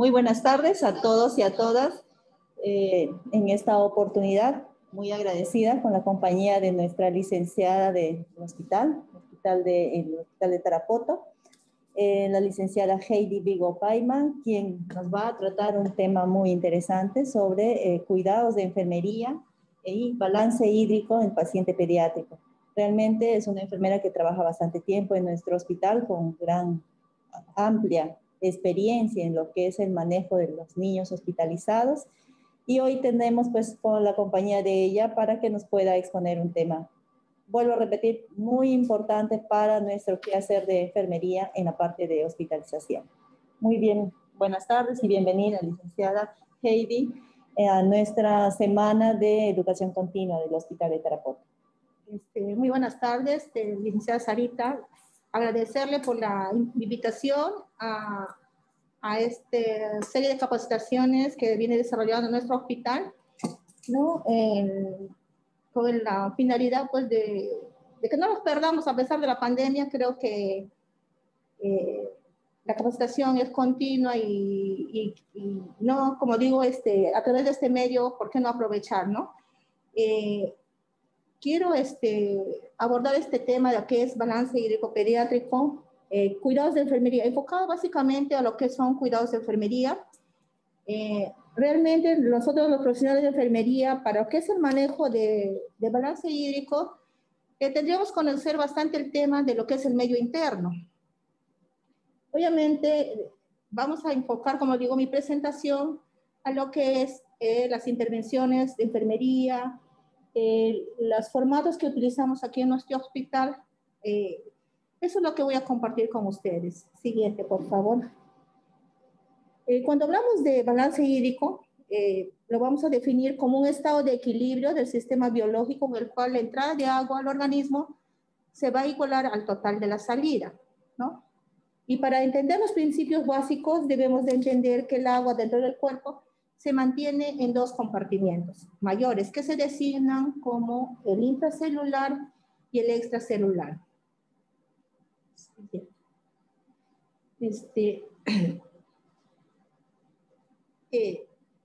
Muy buenas tardes a todos y a todas. En esta oportunidad, muy agradecida con la compañía de nuestra licenciada del hospital, el Hospital de Tarapoto, la licenciada Heidi Vigo Paiman, quien nos va a tratar un tema muy interesante sobre cuidados de enfermería y balance hídrico en paciente pediátrico. Realmente es una enfermera que trabaja bastante tiempo en nuestro hospital con amplia experiencia en lo que es el manejo de los niños hospitalizados, y hoy tenemos pues con la compañía de ella para que nos pueda exponer un tema, vuelvo a repetir, muy importante para nuestro quehacer de enfermería en la parte de hospitalización. Muy bien, buenas tardes y bienvenida, licenciada Heidi, a nuestra semana de educación continua del Hospital de Tarapoto. Muy buenas tardes, licenciada Sarita. Agradecerle por la invitación a esta serie de capacitaciones que viene desarrollando nuestro hospital, ¿no? Con la finalidad pues, de que no nos perdamos a pesar de la pandemia. Creo que la capacitación es continua y no, como digo, a través de este medio, ¿por qué no aprovechar, no? Quiero abordar este tema de lo que es balance hídrico pediátrico, cuidados de enfermería, enfocado básicamente a lo que son cuidados de enfermería. Realmente nosotros los profesionales de enfermería, para lo que es el manejo de balance hídrico, tendríamos que conocer bastante el tema de lo que es el medio interno. Obviamente vamos a enfocar, como digo, mi presentación a lo que es las intervenciones de enfermería, los formatos que utilizamos aquí en nuestro hospital. Eso es lo que voy a compartir con ustedes. Siguiente, por favor. Cuando hablamos de balance hídrico, lo vamos a definir como un estado de equilibrio del sistema biológico en el cual la entrada de agua al organismo se va a igualar al total de la salida, ¿no? Y para entender los principios básicos debemos de entender que el agua dentro del cuerpo se mantiene en dos compartimientos mayores que se designan como el intracelular y el extracelular. El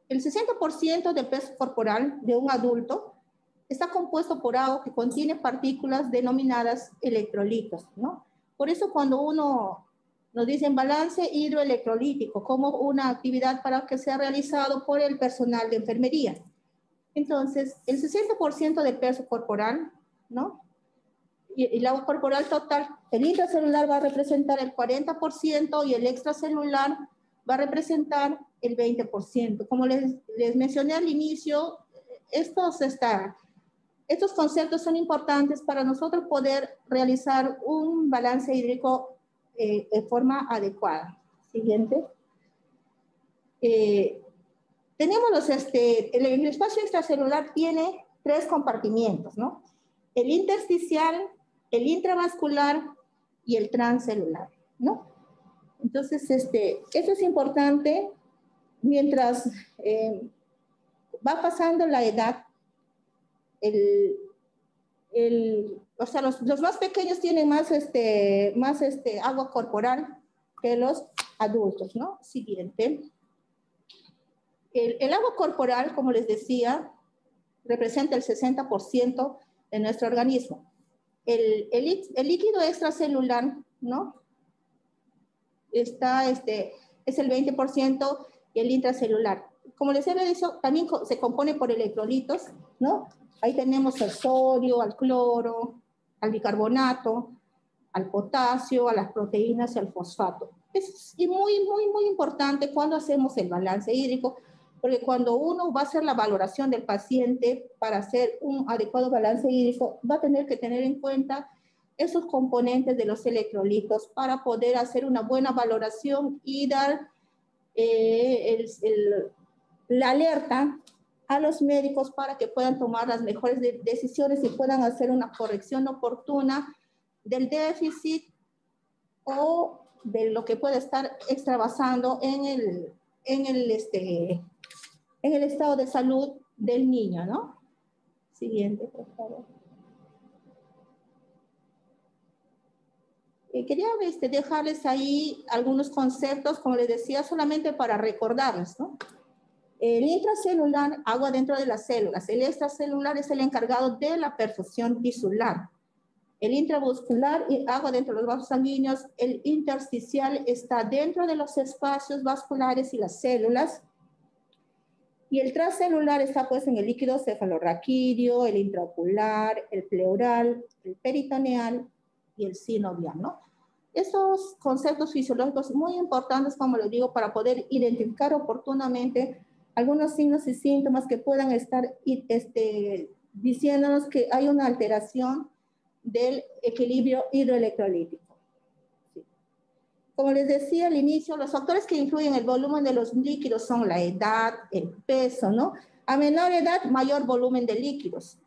60% del peso corporal de un adulto está compuesto por agua que contiene partículas denominadas electrolitos, ¿no? Por eso cuando uno nos dicen balance hidroelectrolítico como una actividad para que sea realizado por el personal de enfermería. Entonces, el 60% del peso corporal, ¿no? Y el agua corporal total, el intracelular va a representar el 40% y el extracelular va a representar el 20%. Como les mencioné al inicio, estos conceptos son importantes para nosotros poder realizar un balance hídrico de forma adecuada. Siguiente. Tenemos el espacio extracelular tiene tres compartimientos, ¿no? El intersticial, el intravascular y el transcelular, ¿no? Entonces, eso es importante. Mientras va pasando la edad, o sea, los más pequeños tienen más agua corporal que los adultos, ¿no? Siguiente. El agua corporal, como les decía, representa el 60% de nuestro organismo. El líquido extracelular, ¿no? Es el 20% y el intracelular. Como les había dicho, también se compone por electrolitos, ¿no? Ahí tenemos al sodio, al cloro, al bicarbonato, al potasio, a las proteínas y al fosfato. Es muy, muy, muy importante cuando hacemos el balance hídrico, porque cuando uno va a hacer la valoración del paciente para hacer un adecuado balance hídrico, va a tener que tener en cuenta esos componentes de los electrolitos para poder hacer una buena valoración y dar la alerta a los médicos para que puedan tomar las mejores decisiones y puedan hacer una corrección oportuna del déficit o de lo que puede estar extravasando en el estado de salud del niño, ¿no? Siguiente, por favor. Quería dejarles ahí algunos conceptos, como les decía, solamente para recordarles, ¿no? El intracelular, agua dentro de las células. El extracelular es el encargado de la perfusión tisular. El intravascular, agua dentro de los vasos sanguíneos. El intersticial está dentro de los espacios vasculares y las células. Y el transcelular está pues en el líquido cefalorraquídeo, el intraocular, el pleural, el peritoneal y el sinovial, ¿no? Estos conceptos fisiológicos muy importantes, como les digo, para poder identificar oportunamente algunos signos y síntomas que puedan estar diciéndonos que hay una alteración del equilibrio hidroelectrolítico. Sí. Como les decía al inicio, los factores que influyen en el volumen de los líquidos son la edad, el peso, ¿no? A menor edad, mayor volumen de líquidos.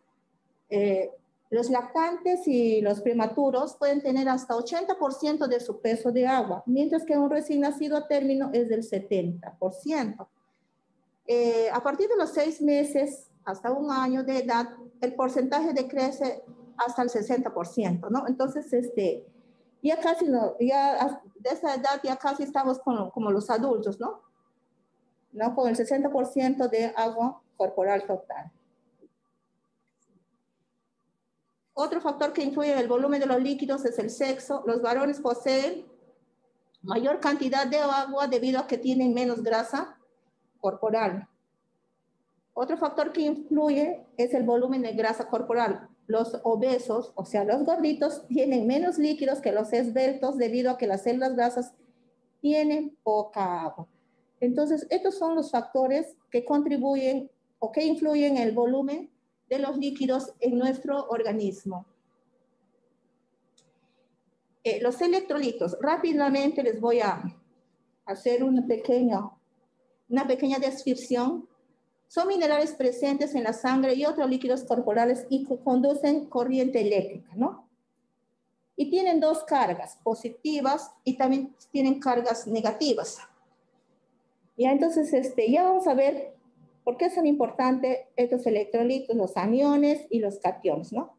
Los lactantes y los prematuros pueden tener hasta 80% de su peso de agua, mientras que un recién nacido a término es del 70%. A partir de los 6 meses hasta un año de edad, el porcentaje decrece hasta el 60%, ¿no? Entonces, ya casi no, ya de esa edad ya casi estamos como los adultos, ¿no? Con el 60% de agua corporal total. Otro factor que influye en el volumen de los líquidos es el sexo. Los varones poseen mayor cantidad de agua debido a que tienen menos grasa corporal. Otro factor que influye es el volumen de grasa corporal. Los obesos, o sea, los gorditos, tienen menos líquidos que los esbeltos debido a que las células grasas tienen poca agua. Entonces, estos son los factores que contribuyen o que influyen en el volumen de los líquidos en nuestro organismo. Los electrolitos, rápidamente les voy a hacer una pequeña descripción. Son minerales presentes en la sangre y otros líquidos corporales y que conducen corriente eléctrica, ¿no? Y tienen dos cargas, positivas y también tienen cargas negativas. Ya, entonces, ya vamos a ver por qué son importantes estos electrolitos, los aniones y los cationes, ¿no?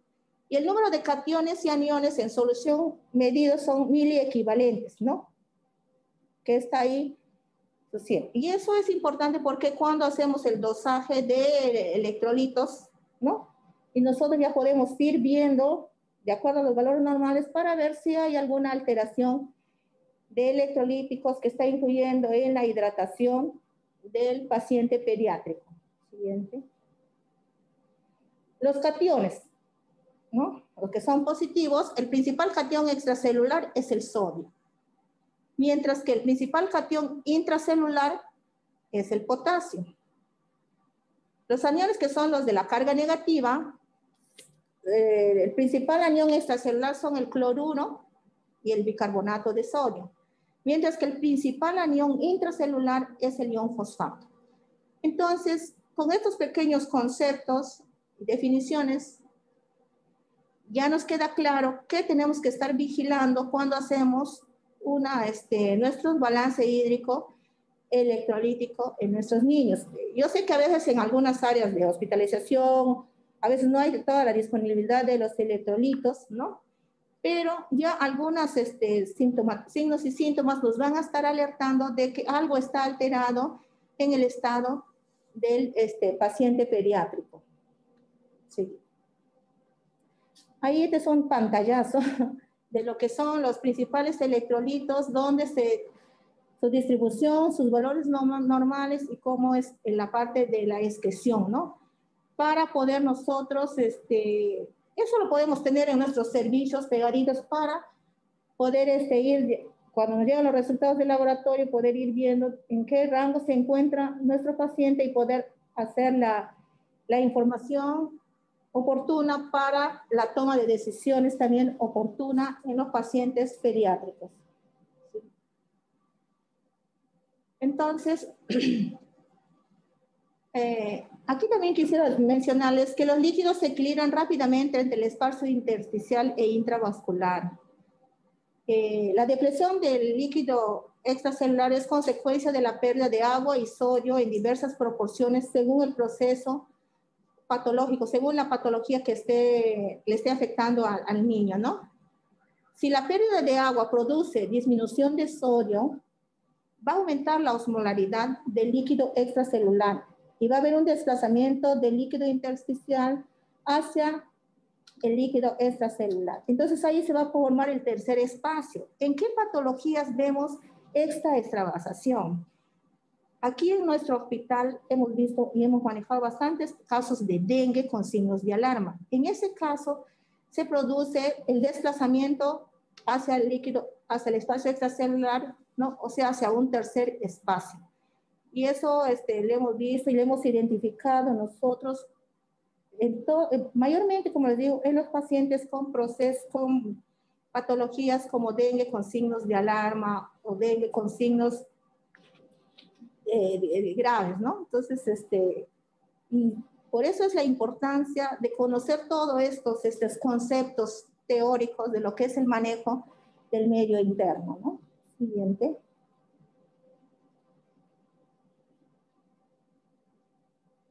Y el número de cationes y aniones en solución medidos son miliequivalentes, ¿no? Que está ahí. Y eso es importante porque cuando hacemos el dosaje de electrolitos, ¿no? Y nosotros ya podemos ir viendo, de acuerdo a los valores normales, para ver si hay alguna alteración de electrolíticos que está influyendo en la hidratación del paciente pediátrico. Siguiente. Los cationes, ¿no? Los que son positivos, el principal catión extracelular es el sodio, mientras que el principal catión intracelular es el potasio. Los aniones, que son los de la carga negativa, el principal anión extracelular son el cloruro y el bicarbonato de sodio, mientras que el principal anión intracelular es el ion fosfato. Entonces, con estos pequeños conceptos y definiciones, ya nos queda claro que tenemos que estar vigilando cuando hacemos nuestro balance hídrico electrolítico en nuestros niños. Yo sé que a veces en algunas áreas de hospitalización, a veces no hay toda la disponibilidad de los electrolitos, ¿no? Pero ya algunos signos y síntomas nos van a estar alertando de que algo está alterado en el estado del paciente pediátrico. Sí. Ahí es un pantallazo de lo que son los principales electrolitos, donde su distribución, sus valores normales y cómo es en la parte de la excreción, ¿no? Para poder nosotros, eso lo podemos tener en nuestros servicios pegaditos para poder ir, cuando nos llegan los resultados del laboratorio, poder ir viendo en qué rango se encuentra nuestro paciente y poder hacer la información oportuna para la toma de decisiones también oportuna en los pacientes pediátricos. ¿Sí? Entonces, aquí también quisiera mencionarles que los líquidos se equilibran rápidamente entre el espacio intersticial e intravascular. La depresión del líquido extracelular es consecuencia de la pérdida de agua y sodio en diversas proporciones según el proceso patológico, según la patología que le esté afectando al niño, ¿no? Si la pérdida de agua produce disminución de sodio, va a aumentar la osmolaridad del líquido extracelular y va a haber un desplazamiento del líquido intersticial hacia el líquido extracelular. Entonces ahí se va a formar el tercer espacio. ¿En qué patologías vemos esta extravasación? Aquí en nuestro hospital hemos visto y hemos manejado bastantes casos de dengue con signos de alarma. En ese caso se produce el desplazamiento hacia el líquido, hacia el espacio extracelular, ¿no? O sea, hacia un tercer espacio. Y eso lo hemos visto y lo hemos identificado nosotros mayormente, como les digo, en los pacientes con patologías como dengue con signos de alarma o dengue con signos graves, ¿no? Entonces, y por eso es la importancia de conocer todos estos conceptos teóricos de lo que es el manejo del medio interno, ¿no? Siguiente.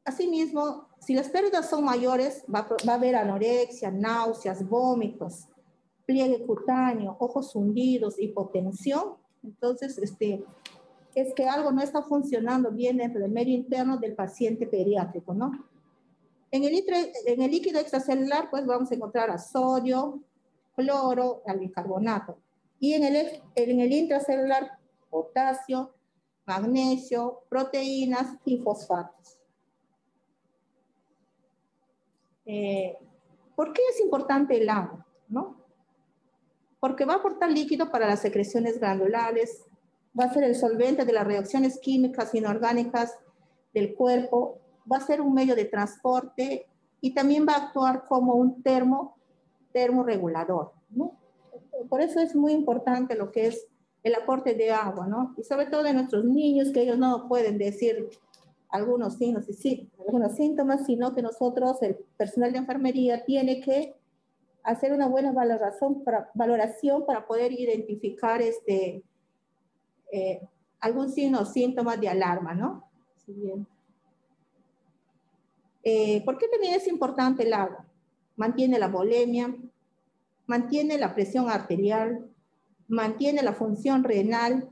Asimismo, si las pérdidas son mayores, va a haber anorexia, náuseas, vómitos, pliegue cutáneo, ojos hundidos, hipotensión. Entonces, es que algo no está funcionando bien dentro del medio interno del paciente pediátrico, ¿no? En el líquido extracelular, pues vamos a encontrar a sodio, cloro, al bicarbonato. Y en el intracelular, potasio, magnesio, proteínas y fosfatos. ¿Por qué es importante el agua? ¿No? Porque va a aportar líquido para las secreciones glandulares, va a ser el solvente de las reacciones químicas inorgánicas del cuerpo, va a ser un medio de transporte y también va a actuar como un termorregulador, ¿no? Por eso es muy importante lo que es el aporte de agua, ¿no? Y sobre todo en nuestros niños, que ellos no pueden decir algunos signos y sí, algunos síntomas, sino que nosotros, el personal de enfermería, tiene que hacer una buena valoración para poder identificar algún signo o síntoma de alarma, ¿no? Sí, bien. ¿Por qué también es importante el agua? Mantiene la volemia, mantiene la presión arterial, mantiene la función renal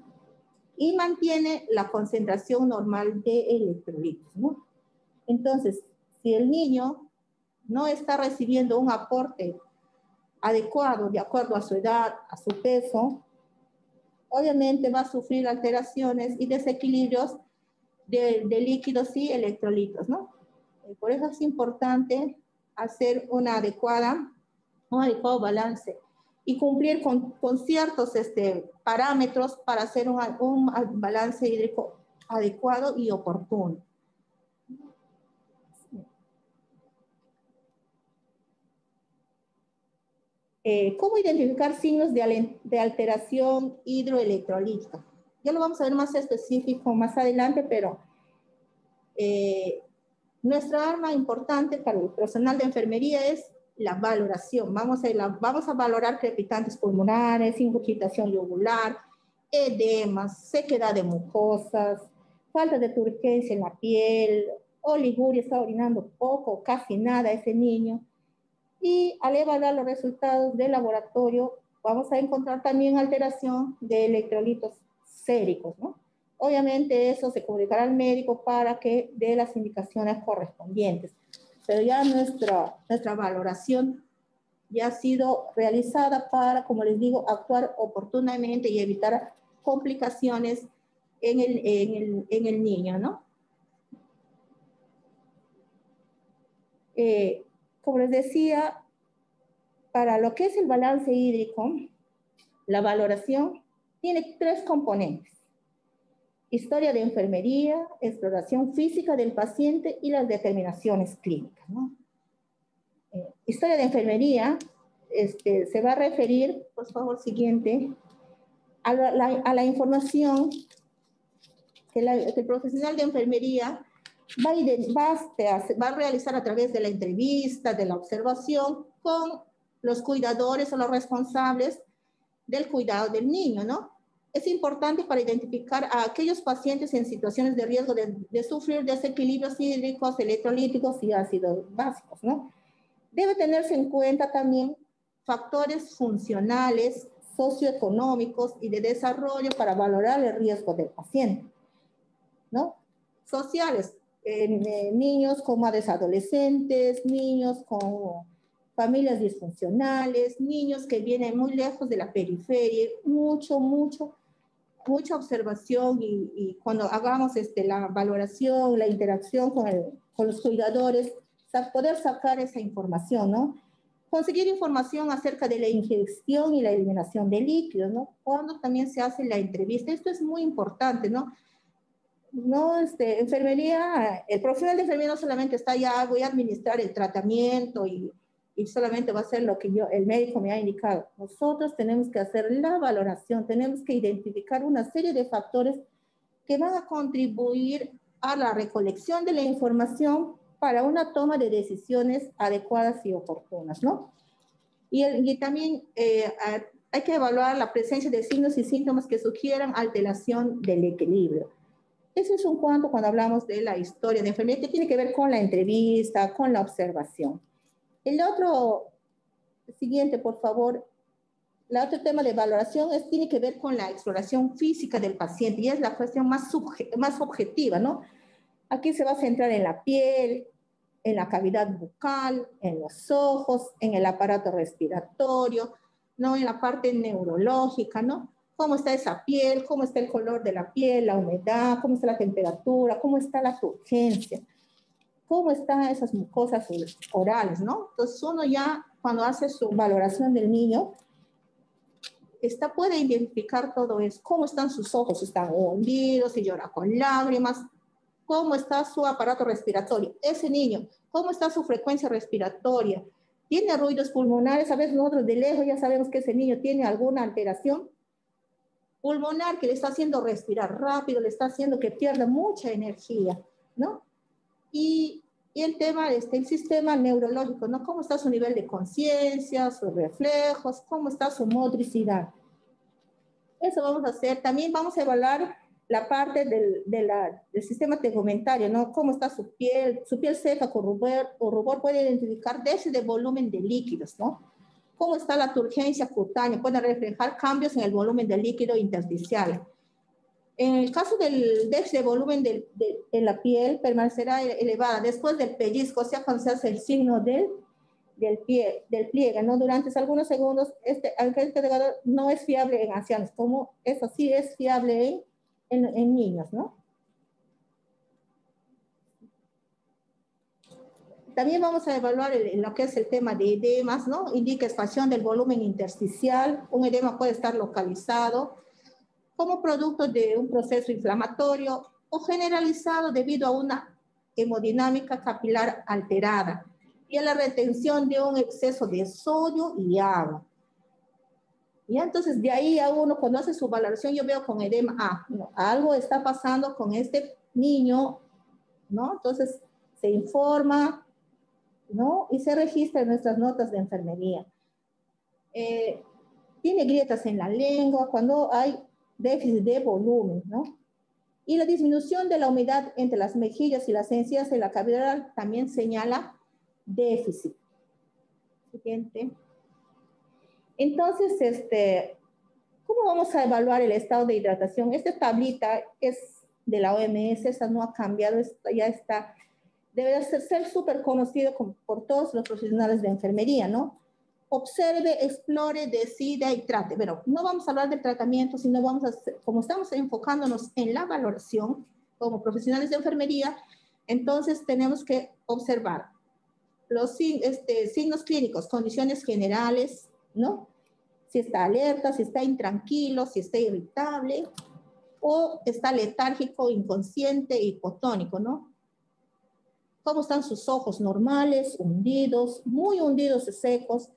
y mantiene la concentración normal de electrolitos, ¿no? Entonces, si el niño no está recibiendo un aporte adecuado de acuerdo a su edad, a su peso, obviamente va a sufrir alteraciones y desequilibrios de líquidos y electrolitos, ¿no? Por eso es importante hacer un adecuado balance y cumplir con ciertos parámetros para hacer un balance hídrico adecuado y oportuno. ¿Cómo identificar signos de alteración hidroelectrolítica? Ya lo vamos a ver más específico más adelante, pero nuestra arma importante para el personal de enfermería es la valoración. Vamos a valorar crepitantes pulmonares, ingurgitación yugular, edemas, sequedad de mucosas, falta de turgencia en la piel, oliguria, está orinando poco, casi nada ese niño. Y al evaluar los resultados del laboratorio, vamos a encontrar también alteración de electrolitos séricos, ¿no? Obviamente eso se comunicará al médico para que dé las indicaciones correspondientes. Pero ya nuestra valoración ya ha sido realizada para, como les digo, actuar oportunamente y evitar complicaciones en el niño, ¿no? Como les decía, para lo que es el balance hídrico, la valoración tiene 3 componentes: historia de enfermería, exploración física del paciente y las determinaciones clínicas, ¿no? Historia de enfermería se va a referir, por favor, siguiente, a la información que el profesional de enfermería va a realizar a través de la entrevista, de la observación con los cuidadores o los responsables del cuidado del niño, ¿no? Es importante para identificar a aquellos pacientes en situaciones de riesgo de sufrir desequilibrios hídricos, electrolíticos y ácidos básicos, ¿no? Debe tenerse en cuenta también factores funcionales, socioeconómicos y de desarrollo para valorar el riesgo del paciente, ¿no? Sociales, niños con madres adolescentes, niños con familias disfuncionales, niños que vienen muy lejos de la periferia, mucha observación y cuando hagamos la valoración, la interacción con los cuidadores, poder sacar esa información, ¿no? Conseguir información acerca de la ingestión y la eliminación de líquidos, ¿no? Cuando también se hace la entrevista, esto es muy importante, ¿no? No, enfermería, el profesional de enfermería no solamente está ya, voy a administrar el tratamiento y solamente va a hacer lo que el médico me ha indicado. Nosotros tenemos que hacer la valoración, tenemos que identificar una serie de factores que van a contribuir a la recolección de la información para una toma de decisiones adecuadas y oportunas, ¿no? Y también hay que evaluar la presencia de signos y síntomas que sugieran alteración del equilibrio. Eso es un cuanto cuando hablamos de la historia de enfermería, que tiene que ver con la entrevista, con la observación. El otro, siguiente, por favor. El otro tema de valoración tiene que ver con la exploración física del paciente y es la cuestión más objetiva, ¿no? Aquí se va a centrar en la piel, en la cavidad bucal, en los ojos, en el aparato respiratorio, ¿no? En la parte neurológica, ¿no? Cómo está esa piel, cómo está el color de la piel, la humedad, cómo está la temperatura, cómo está la turgencia, cómo están esas mucosas orales, ¿no? Entonces uno ya cuando hace su valoración del niño, puede identificar todo eso, cómo están sus ojos, están hundidos, si llora con lágrimas, cómo está su aparato respiratorio, ese niño, cómo está su frecuencia respiratoria, tiene ruidos pulmonares, a veces nosotros de lejos ya sabemos que ese niño tiene alguna alteración pulmonar que le está haciendo respirar rápido, le está haciendo que pierda mucha energía, ¿no? Y el tema, el sistema neurológico, ¿no? ¿Cómo está su nivel de conciencia, sus reflejos, cómo está su motricidad? Eso vamos a hacer. También vamos a evaluar la parte del sistema tegumentario, ¿no? Cómo está su piel seca con rubor puede identificar déficit de volumen de líquidos, ¿no? Cómo está la turgencia cutánea, puede reflejar cambios en el volumen del líquido intersticial. En el caso del déficit de volumen en la piel, permanecerá elevada después del pellizco, o sea, cuando se hace el signo del pliegue, ¿no? Durante algunos segundos, aunque este indicador no es fiable en ancianos, como eso sí es fiable en niños, ¿no? También vamos a evaluar lo que es el tema de edemas, ¿no? Indica expansión del volumen intersticial. Un edema puede estar localizado como producto de un proceso inflamatorio o generalizado debido a una hemodinámica capilar alterada y a la retención de un exceso de sodio y agua. Y entonces de ahí a uno cuando hace su valoración yo veo con edema, no, algo está pasando con este niño, ¿no? Entonces se informa, ¿no? Y se registra en nuestras notas de enfermería. Tiene grietas en la lengua cuando hay déficit de volumen, ¿no? Y la disminución de la humedad entre las mejillas y las encías de la cavidad oral también señala déficit. Siguiente. Entonces, ¿cómo vamos a evaluar el estado de hidratación? Esta tablita es de la OMS, esa no ha cambiado, ya está, debe ser súper conocido por todos los profesionales de enfermería, ¿no? Observe, explore, decida y trate. Pero no vamos a hablar del tratamiento, sino vamos a hacer, como estamos enfocándonos en la valoración como profesionales de enfermería, entonces tenemos que observar los signos clínicos, condiciones generales, ¿no? Si está alerta, si está intranquilo, si está irritable, o está letárgico, inconsciente, hipotónico, ¿no? ¿Cómo están sus ojos normales, hundidos, muy hundidos y secos?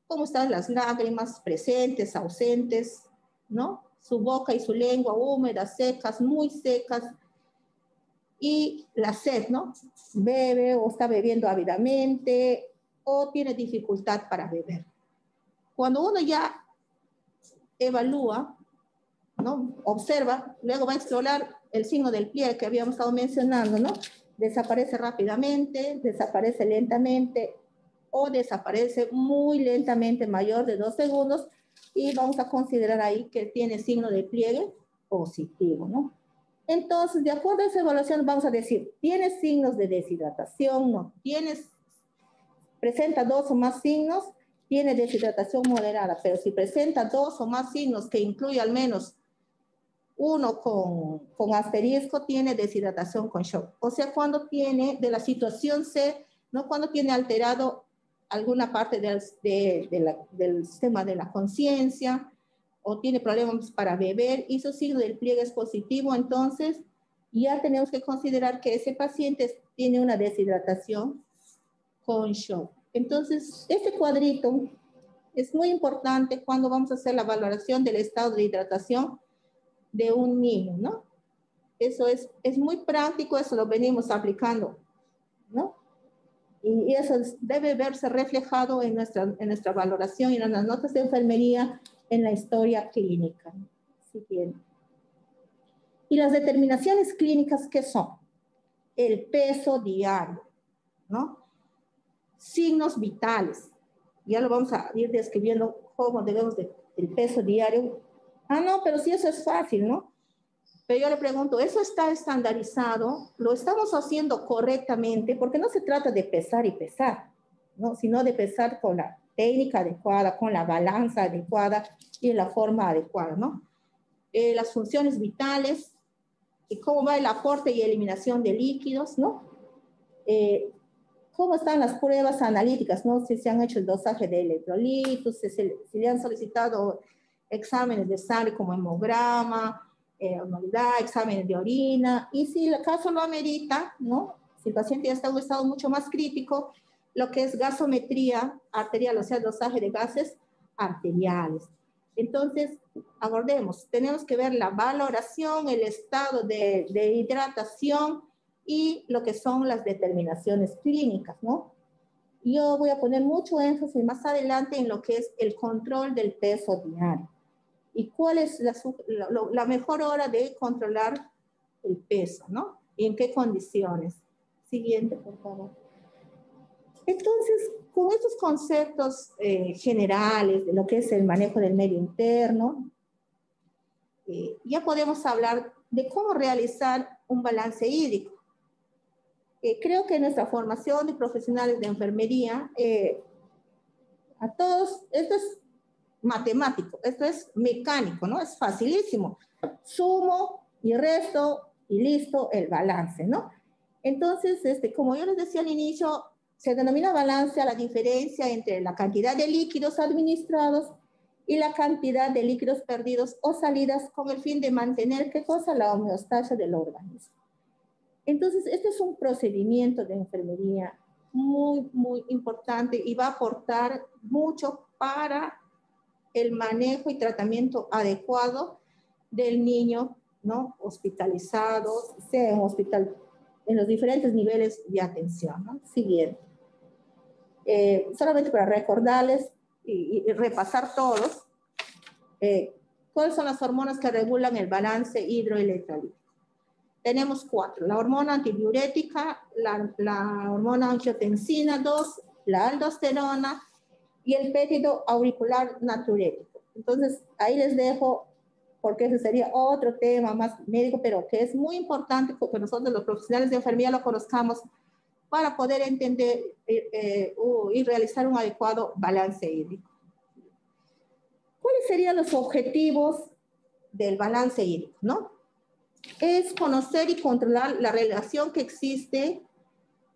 ¿Cómo están las lágrimas presentes, ausentes, ¿no? Su boca y su lengua húmedas, secas, muy secas. Y la sed, ¿no? Bebe o está bebiendo ávidamente o tiene dificultad para beber. Cuando uno ya evalúa, ¿no? Observa, luego va a explorar el signo del pliegue que habíamos estado mencionando, ¿no? Desaparece rápidamente, desaparece lentamente, o desaparece muy lentamente, mayor de 2 segundos, y vamos a considerar ahí que tiene signo de pliegue positivo, ¿no? Entonces, de acuerdo a esa evaluación, vamos a decir, ¿tienes signos de deshidratación? No. Presenta 2 o más signos, tiene deshidratación moderada, pero si presenta 2 o más signos que incluye al menos uno con asterisco, tiene deshidratación con shock. O sea, cuando tiene de la situación C, no cuando tiene alterado alguna parte del sistema de la conciencia, o tiene problemas para beber, y su signo del pliegue es positivo, entonces ya tenemos que considerar que ese paciente tiene una deshidratación con shock. Entonces, este cuadrito es muy importante cuando vamos a hacer la valoración del estado de hidratación de un niño, ¿no? Eso es muy práctico, eso lo venimos aplicando, ¿no? Y eso debe verse reflejado en nuestra valoración y en las notas de enfermería en la historia clínica. Siguiente. Y las determinaciones clínicas, ¿qué son? El peso diario, ¿no? Signos vitales. Ya lo vamos a ir describiendo cómo debemos el peso diario. Ah, no, pero sí, eso es fácil, ¿no? Pero yo le pregunto, ¿eso está estandarizado? ¿Lo estamos haciendo correctamente? Porque no se trata de pesar y pesar, ¿no? Sino de pesar con la técnica adecuada, con la balanza adecuada y en la forma adecuada, ¿no? Las funciones vitales, y cómo va el aporte y eliminación de líquidos, ¿no? ¿Cómo están las pruebas analíticas, ¿no? Si se han hecho el dosaje de electrolitos, si le han solicitado exámenes de sangre como hemograma, osmolidad, exámenes de orina, y si el caso lo amerita, ¿no? Si el paciente ya está en un estado mucho más crítico, lo que es gasometría arterial, o sea, dosaje de gases arteriales. Entonces, abordemos, tenemos que ver la valoración, el estado de hidratación y lo que son las determinaciones clínicas, ¿no? Yo voy a poner mucho énfasis más adelante en lo que es el control del peso diario. ¿Y cuál es la mejor hora de controlar el peso, ¿no? ¿Y en qué condiciones? Siguiente, por favor. Entonces, con estos conceptos generales de lo que es el manejo del medio interno, ya podemos hablar de cómo realizar un balance hídrico. Creo que en nuestra formación de profesionales de enfermería, a todos, esto es matemático, esto es mecánico, ¿no? Es facilísimo. Sumo y resto y listo el balance, ¿no? Entonces, como yo les decía al inicio, se denomina balance a la diferencia entre la cantidad de líquidos administrados y la cantidad de líquidos perdidos o salidas con el fin de mantener, ¿qué cosa? La homeostasia del organismo. Entonces, este es un procedimiento de enfermería muy, muy importante y va a aportar mucho para el manejo y tratamiento adecuado del niño, ¿no? Hospitalizado, sea en hospital, en los diferentes niveles de atención, ¿no? Siguiente. Solamente para recordarles y repasar todos, ¿cuáles son las hormonas que regulan el balance hidroelectrolítico? Tenemos 4, la hormona antidiurética, la hormona angiotensina 2, la aldosterona y el péptido auricular natriurético. Entonces, ahí les dejo, porque ese sería otro tema más médico, pero que es muy importante que nosotros los profesionales de enfermería lo conozcamos para poder entender y realizar un adecuado balance hídrico. ¿Cuáles serían los objetivos del balance hídrico, no? Es conocer y controlar la relación que existe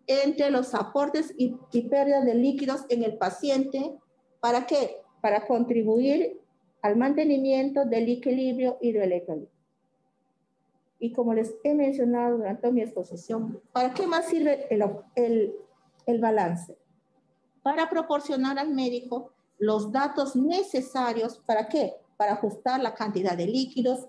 entre los aportes y pérdidas de líquidos en el paciente. ¿Para qué? Para contribuir al mantenimiento del equilibrio hidroelectrolítico. Y como les he mencionado durante mi exposición, ¿para qué más sirve el balance? Para proporcionar al médico los datos necesarios, ¿para qué? Para ajustar la cantidad de líquidos,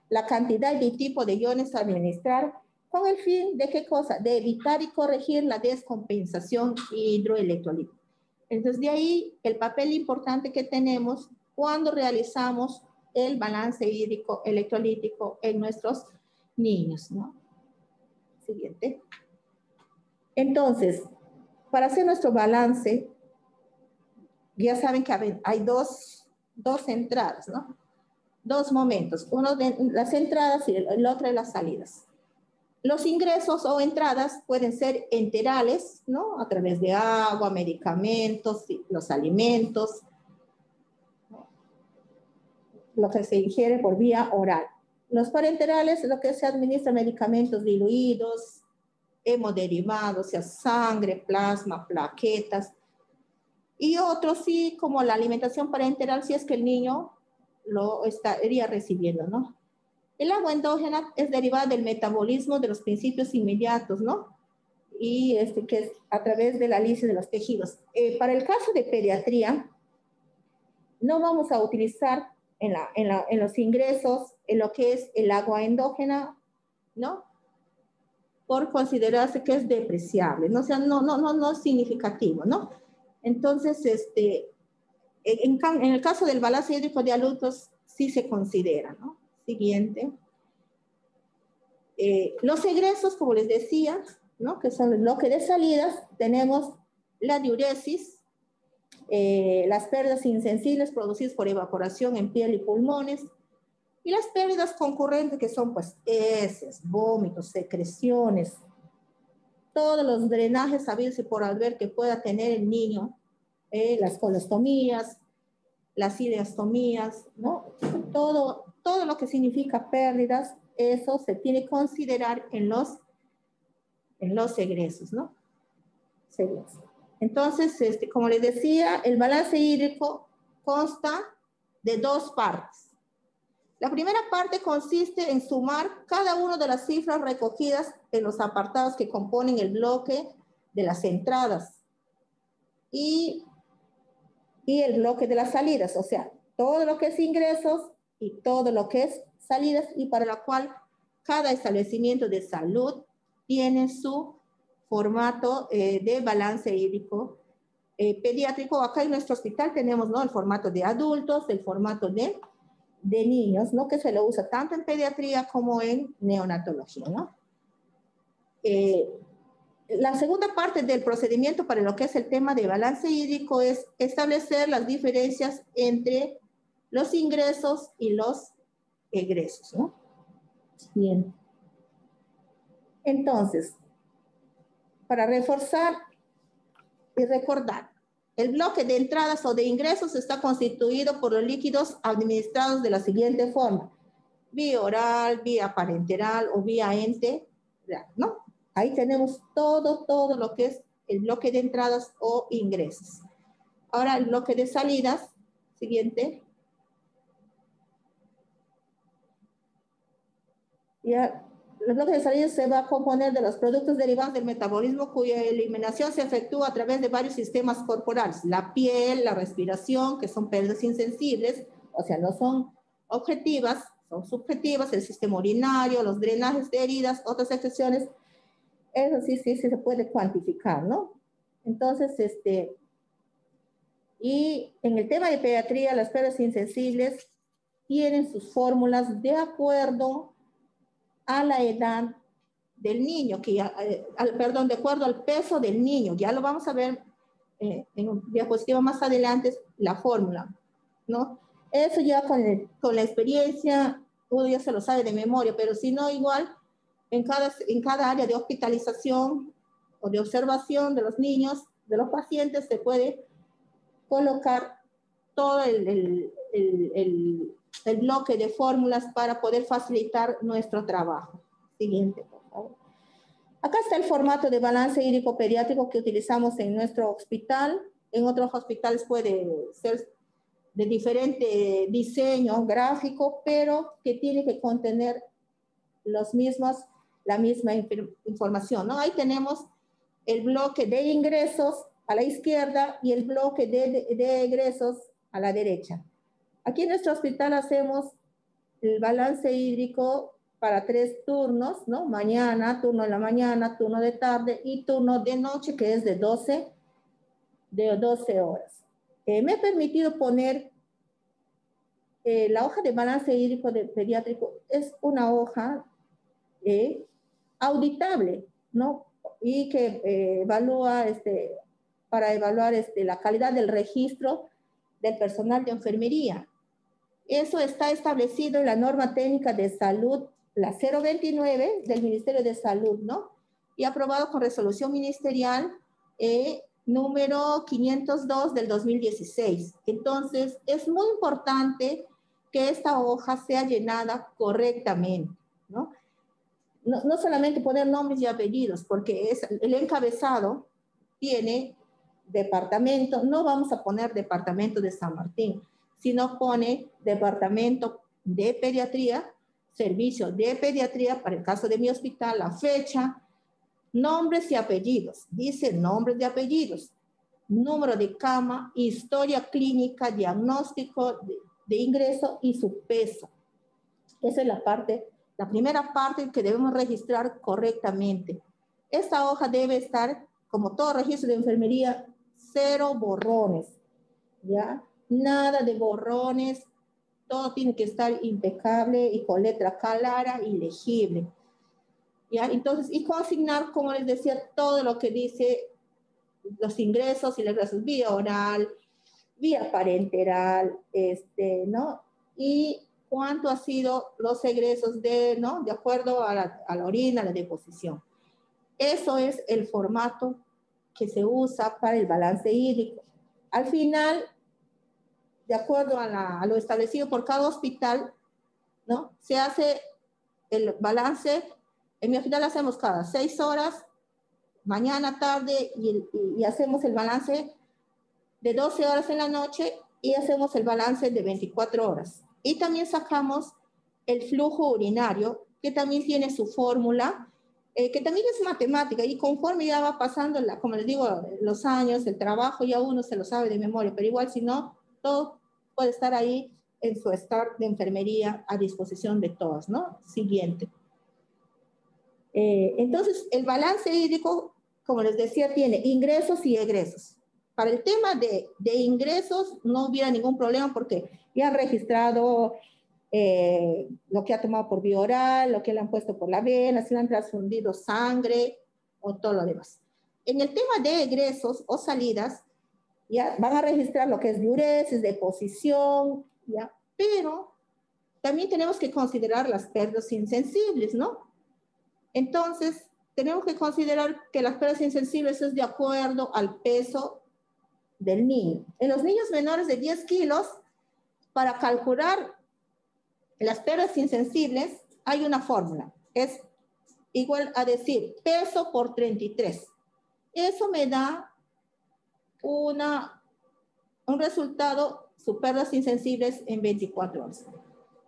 la cantidad y tipo de iones a administrar, con el fin de ¿qué cosa? De evitar y corregir la descompensación hidroelectrolítica. Entonces, de ahí el papel importante que tenemos cuando realizamos el balance hídrico electrolítico en nuestros niños, ¿no? Siguiente. Entonces, para hacer nuestro balance, ya saben que hay dos entradas, ¿no? Dos momentos, uno de las entradas y el otro de las salidas. Los ingresos o entradas pueden ser enterales, ¿no? A través de agua, medicamentos, los alimentos, lo que se ingiere por vía oral. Los parenterales, lo que se administra medicamentos diluidos, hemoderivados, o sea, sangre, plasma, plaquetas, y otros sí, como la alimentación parenteral, si es que el niño lo estaría recibiendo, ¿no? El agua endógena es derivada del metabolismo de los principios inmediatos, ¿no? Y que es a través de la lisis de los tejidos. Para el caso de pediatría, no vamos a utilizar en los ingresos en lo que es el agua endógena, ¿no? Por considerarse que es depreciable, ¿no? O sea, no es significativo, ¿no? Entonces, en el caso del balance hídrico de adultos, sí se considera, ¿no? Siguiente. Los egresos, como les decía, ¿no? Que son el bloque de salidas, tenemos la diuresis, las pérdidas insensibles producidas por evaporación en piel y pulmones, y las pérdidas concurrentes, que son pues heces, vómitos, secreciones, todos los drenajes sabidos y por haber que pueda tener el niño, las colostomías, las ileostomías, ¿no? Todo lo que significa pérdidas, eso se tiene que considerar en los egresos, ¿no? Entonces, como les decía, el balance hídrico consta de dos partes. La primera parte consiste en sumar cada una de las cifras recogidas en los apartados que componen el bloque de las entradas y el bloque de las salidas, o sea, todo lo que es ingresos y todo lo que es salidas, y para la cual cada establecimiento de salud tiene su formato de balance hídrico pediátrico. Acá en nuestro hospital tenemos, ¿no?, el formato de adultos, el formato de niños, ¿no?, que se lo usa tanto en pediatría como en neonatología, ¿no? La segunda parte del procedimiento para lo que es el tema de balance hídrico es establecer las diferencias entre los ingresos y los egresos, ¿no? Bien. Entonces, para reforzar y recordar, el bloque de entradas o de ingresos está constituido por los líquidos administrados de la siguiente forma: vía oral, vía parenteral o vía ente, ¿no? Ahí tenemos todo lo que es el bloque de entradas o ingresos. Ahora el bloque de salidas, siguiente. Ya, el bloque de salidas se va a componer de los productos derivados del metabolismo cuya eliminación se efectúa a través de varios sistemas corporales: la piel, la respiración, que son pérdidas insensibles, o sea, no son objetivas, son subjetivas, el sistema urinario, los drenajes de heridas, otras secreciones. Eso sí se puede cuantificar, ¿no? Entonces, y en el tema de pediatría, las pérdidas insensibles tienen sus fórmulas de acuerdo a la edad del niño, de acuerdo al peso del niño. Ya lo vamos a ver en un diapositiva más adelante, la fórmula, ¿no? Eso ya con la experiencia, uno ya se lo sabe de memoria, pero si no, igual, en cada área de hospitalización o de observación de los niños, de los pacientes, se puede colocar todo el bloque de fórmulas para poder facilitar nuestro trabajo. Siguiente, por favor. Acá está el formato de balance hídrico pediátrico que utilizamos en nuestro hospital. En otros hospitales puede ser de diferente diseño gráfico, pero que tiene que contener la misma información, ¿no? Ahí tenemos el bloque de ingresos a la izquierda y el bloque de egresos a la derecha. Aquí en nuestro hospital hacemos el balance hídrico para 3 turnos, ¿no? Mañana, turno en la mañana, turno de tarde y turno de noche, que es de 12 horas. Me he permitido poner la hoja de balance hídrico de pediátrico. Es una hoja auditable, ¿no? Y que evalúa para evaluar la calidad del registro del personal de enfermería. Eso está establecido en la norma técnica de salud, la 029 del Ministerio de Salud, ¿no? Y aprobado con resolución ministerial número 502 del 2016. Entonces, es muy importante que esta hoja sea llenada correctamente, ¿no? No solamente poner nombres y apellidos, porque el encabezado tiene departamento, no vamos a poner departamento de San Martín, sino pone departamento de pediatría, servicio de pediatría, para el caso de mi hospital, la fecha, nombres y apellidos, dice nombres y apellidos, número de cama, historia clínica, diagnóstico de ingreso y su peso. Esa es la primera parte que debemos registrar correctamente. Esta hoja debe estar, como todo registro de enfermería, 0 borrones, ¿ya? Nada de borrones, todo tiene que estar impecable y con letra clara y legible, ¿ya? Entonces, y consignar, como les decía, todo lo que dice los ingresos y los egresos, vía oral, vía parenteral, ¿no? Y cuánto ha sido los egresos ¿no? De acuerdo a la orina, a la deposición. Eso es el formato que se usa para el balance hídrico. Al final, de acuerdo a lo establecido por cada hospital, ¿no? Se hace el balance, en mi hospital hacemos cada 6 horas, mañana, tarde, y hacemos el balance de 12 horas en la noche y hacemos el balance de 24 horas. Y también sacamos el flujo urinario, que también tiene su fórmula, que también es matemática, y conforme ya va pasando, como les digo, los años, el trabajo, ya uno se lo sabe de memoria, pero igual si no, todo puede estar ahí en su start de enfermería a disposición de todos, ¿no? Siguiente. Entonces, el balance hídrico, como les decía, tiene ingresos y egresos. Para el tema de ingresos no hubiera ningún problema porque ya han registrado lo que ha tomado por vía oral, lo que le han puesto por la vena, si le han transfundido sangre o todo lo demás. En el tema de egresos o salidas, ya van a registrar lo que es diuresis, deposición, ya, pero también tenemos que considerar las pérdidas insensibles, ¿no? Entonces, tenemos que considerar que las pérdidas insensibles es de acuerdo al peso del niño. En los niños menores de 10 kilos, para calcular las pérdidas insensibles, hay una fórmula. Es igual a decir peso por 33. Eso me da un resultado, sus pérdidas insensibles en 24 horas.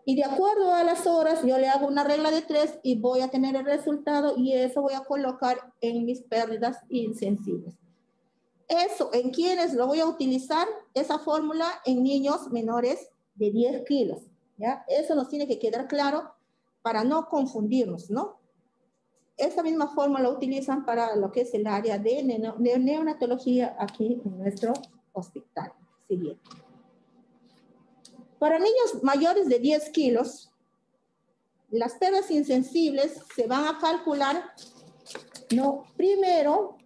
Y de acuerdo a las horas, yo le hago una regla de 3 y voy a tener el resultado y eso voy a colocar en mis pérdidas insensibles. Eso, ¿en quiénes lo voy a utilizar? Esa fórmula en niños menores de 10 kilos, ¿ya? Eso nos tiene que quedar claro para no confundirnos, ¿no? Esa misma fórmula la utilizan para lo que es el área de neonatología aquí en nuestro hospital. Siguiente. Para niños mayores de 10 kilos, las pérdidas insensibles se van a calcular, ¿no? Primero,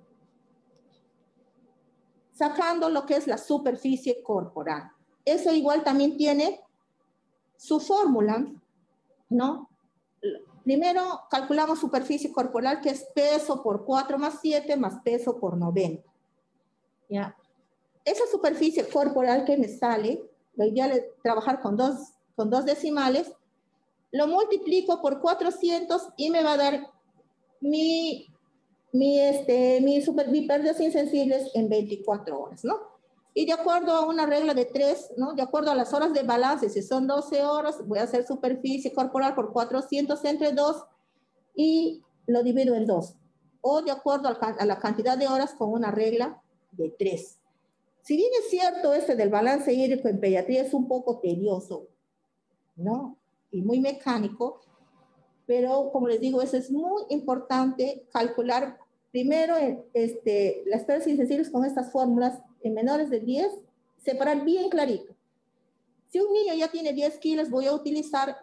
sacando lo que es la superficie corporal. Eso igual también tiene su fórmula, ¿no? Primero calculamos superficie corporal, que es peso por 4 más 7 más peso por 90. ¿Ya? Esa superficie corporal que me sale, lo ideal es trabajar con dos decimales, lo multiplico por 400 y me va a dar mis pérdidas insensibles en 24 horas, ¿no? Y de acuerdo a una regla de 3, ¿no? De acuerdo a las horas de balance, si son 12 horas, voy a hacer superficie corporal por 400 entre 2 y lo divido en 2. O de acuerdo a la cantidad de horas con una regla de 3. Si bien es cierto, del balance hídrico en pediatría es un poco tedioso, ¿no? Y muy mecánico, pero como les digo, eso es muy importante calcular primero las pérdidas insensibles con estas fórmulas en menores de 10, separar bien clarito. Si un niño ya tiene 10 kilos, voy a utilizar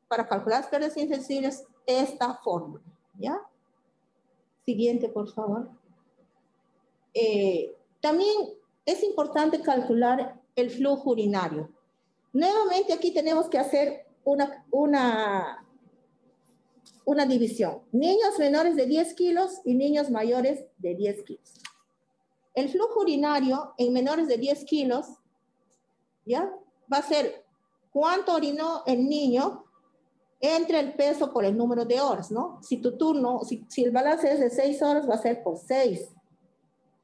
para calcular las pérdidas insensibles esta fórmula, ¿ya? Siguiente, por favor. También es importante calcular el flujo urinario. Nuevamente aquí tenemos que hacer una división. Niños menores de 10 kilos y niños mayores de 10 kilos. El flujo urinario en menores de 10 kilos, ¿ya? Va a ser cuánto orinó el niño entre el peso por el número de horas, ¿no? Si tu turno, si el balance es de 6 horas, va a ser por 6,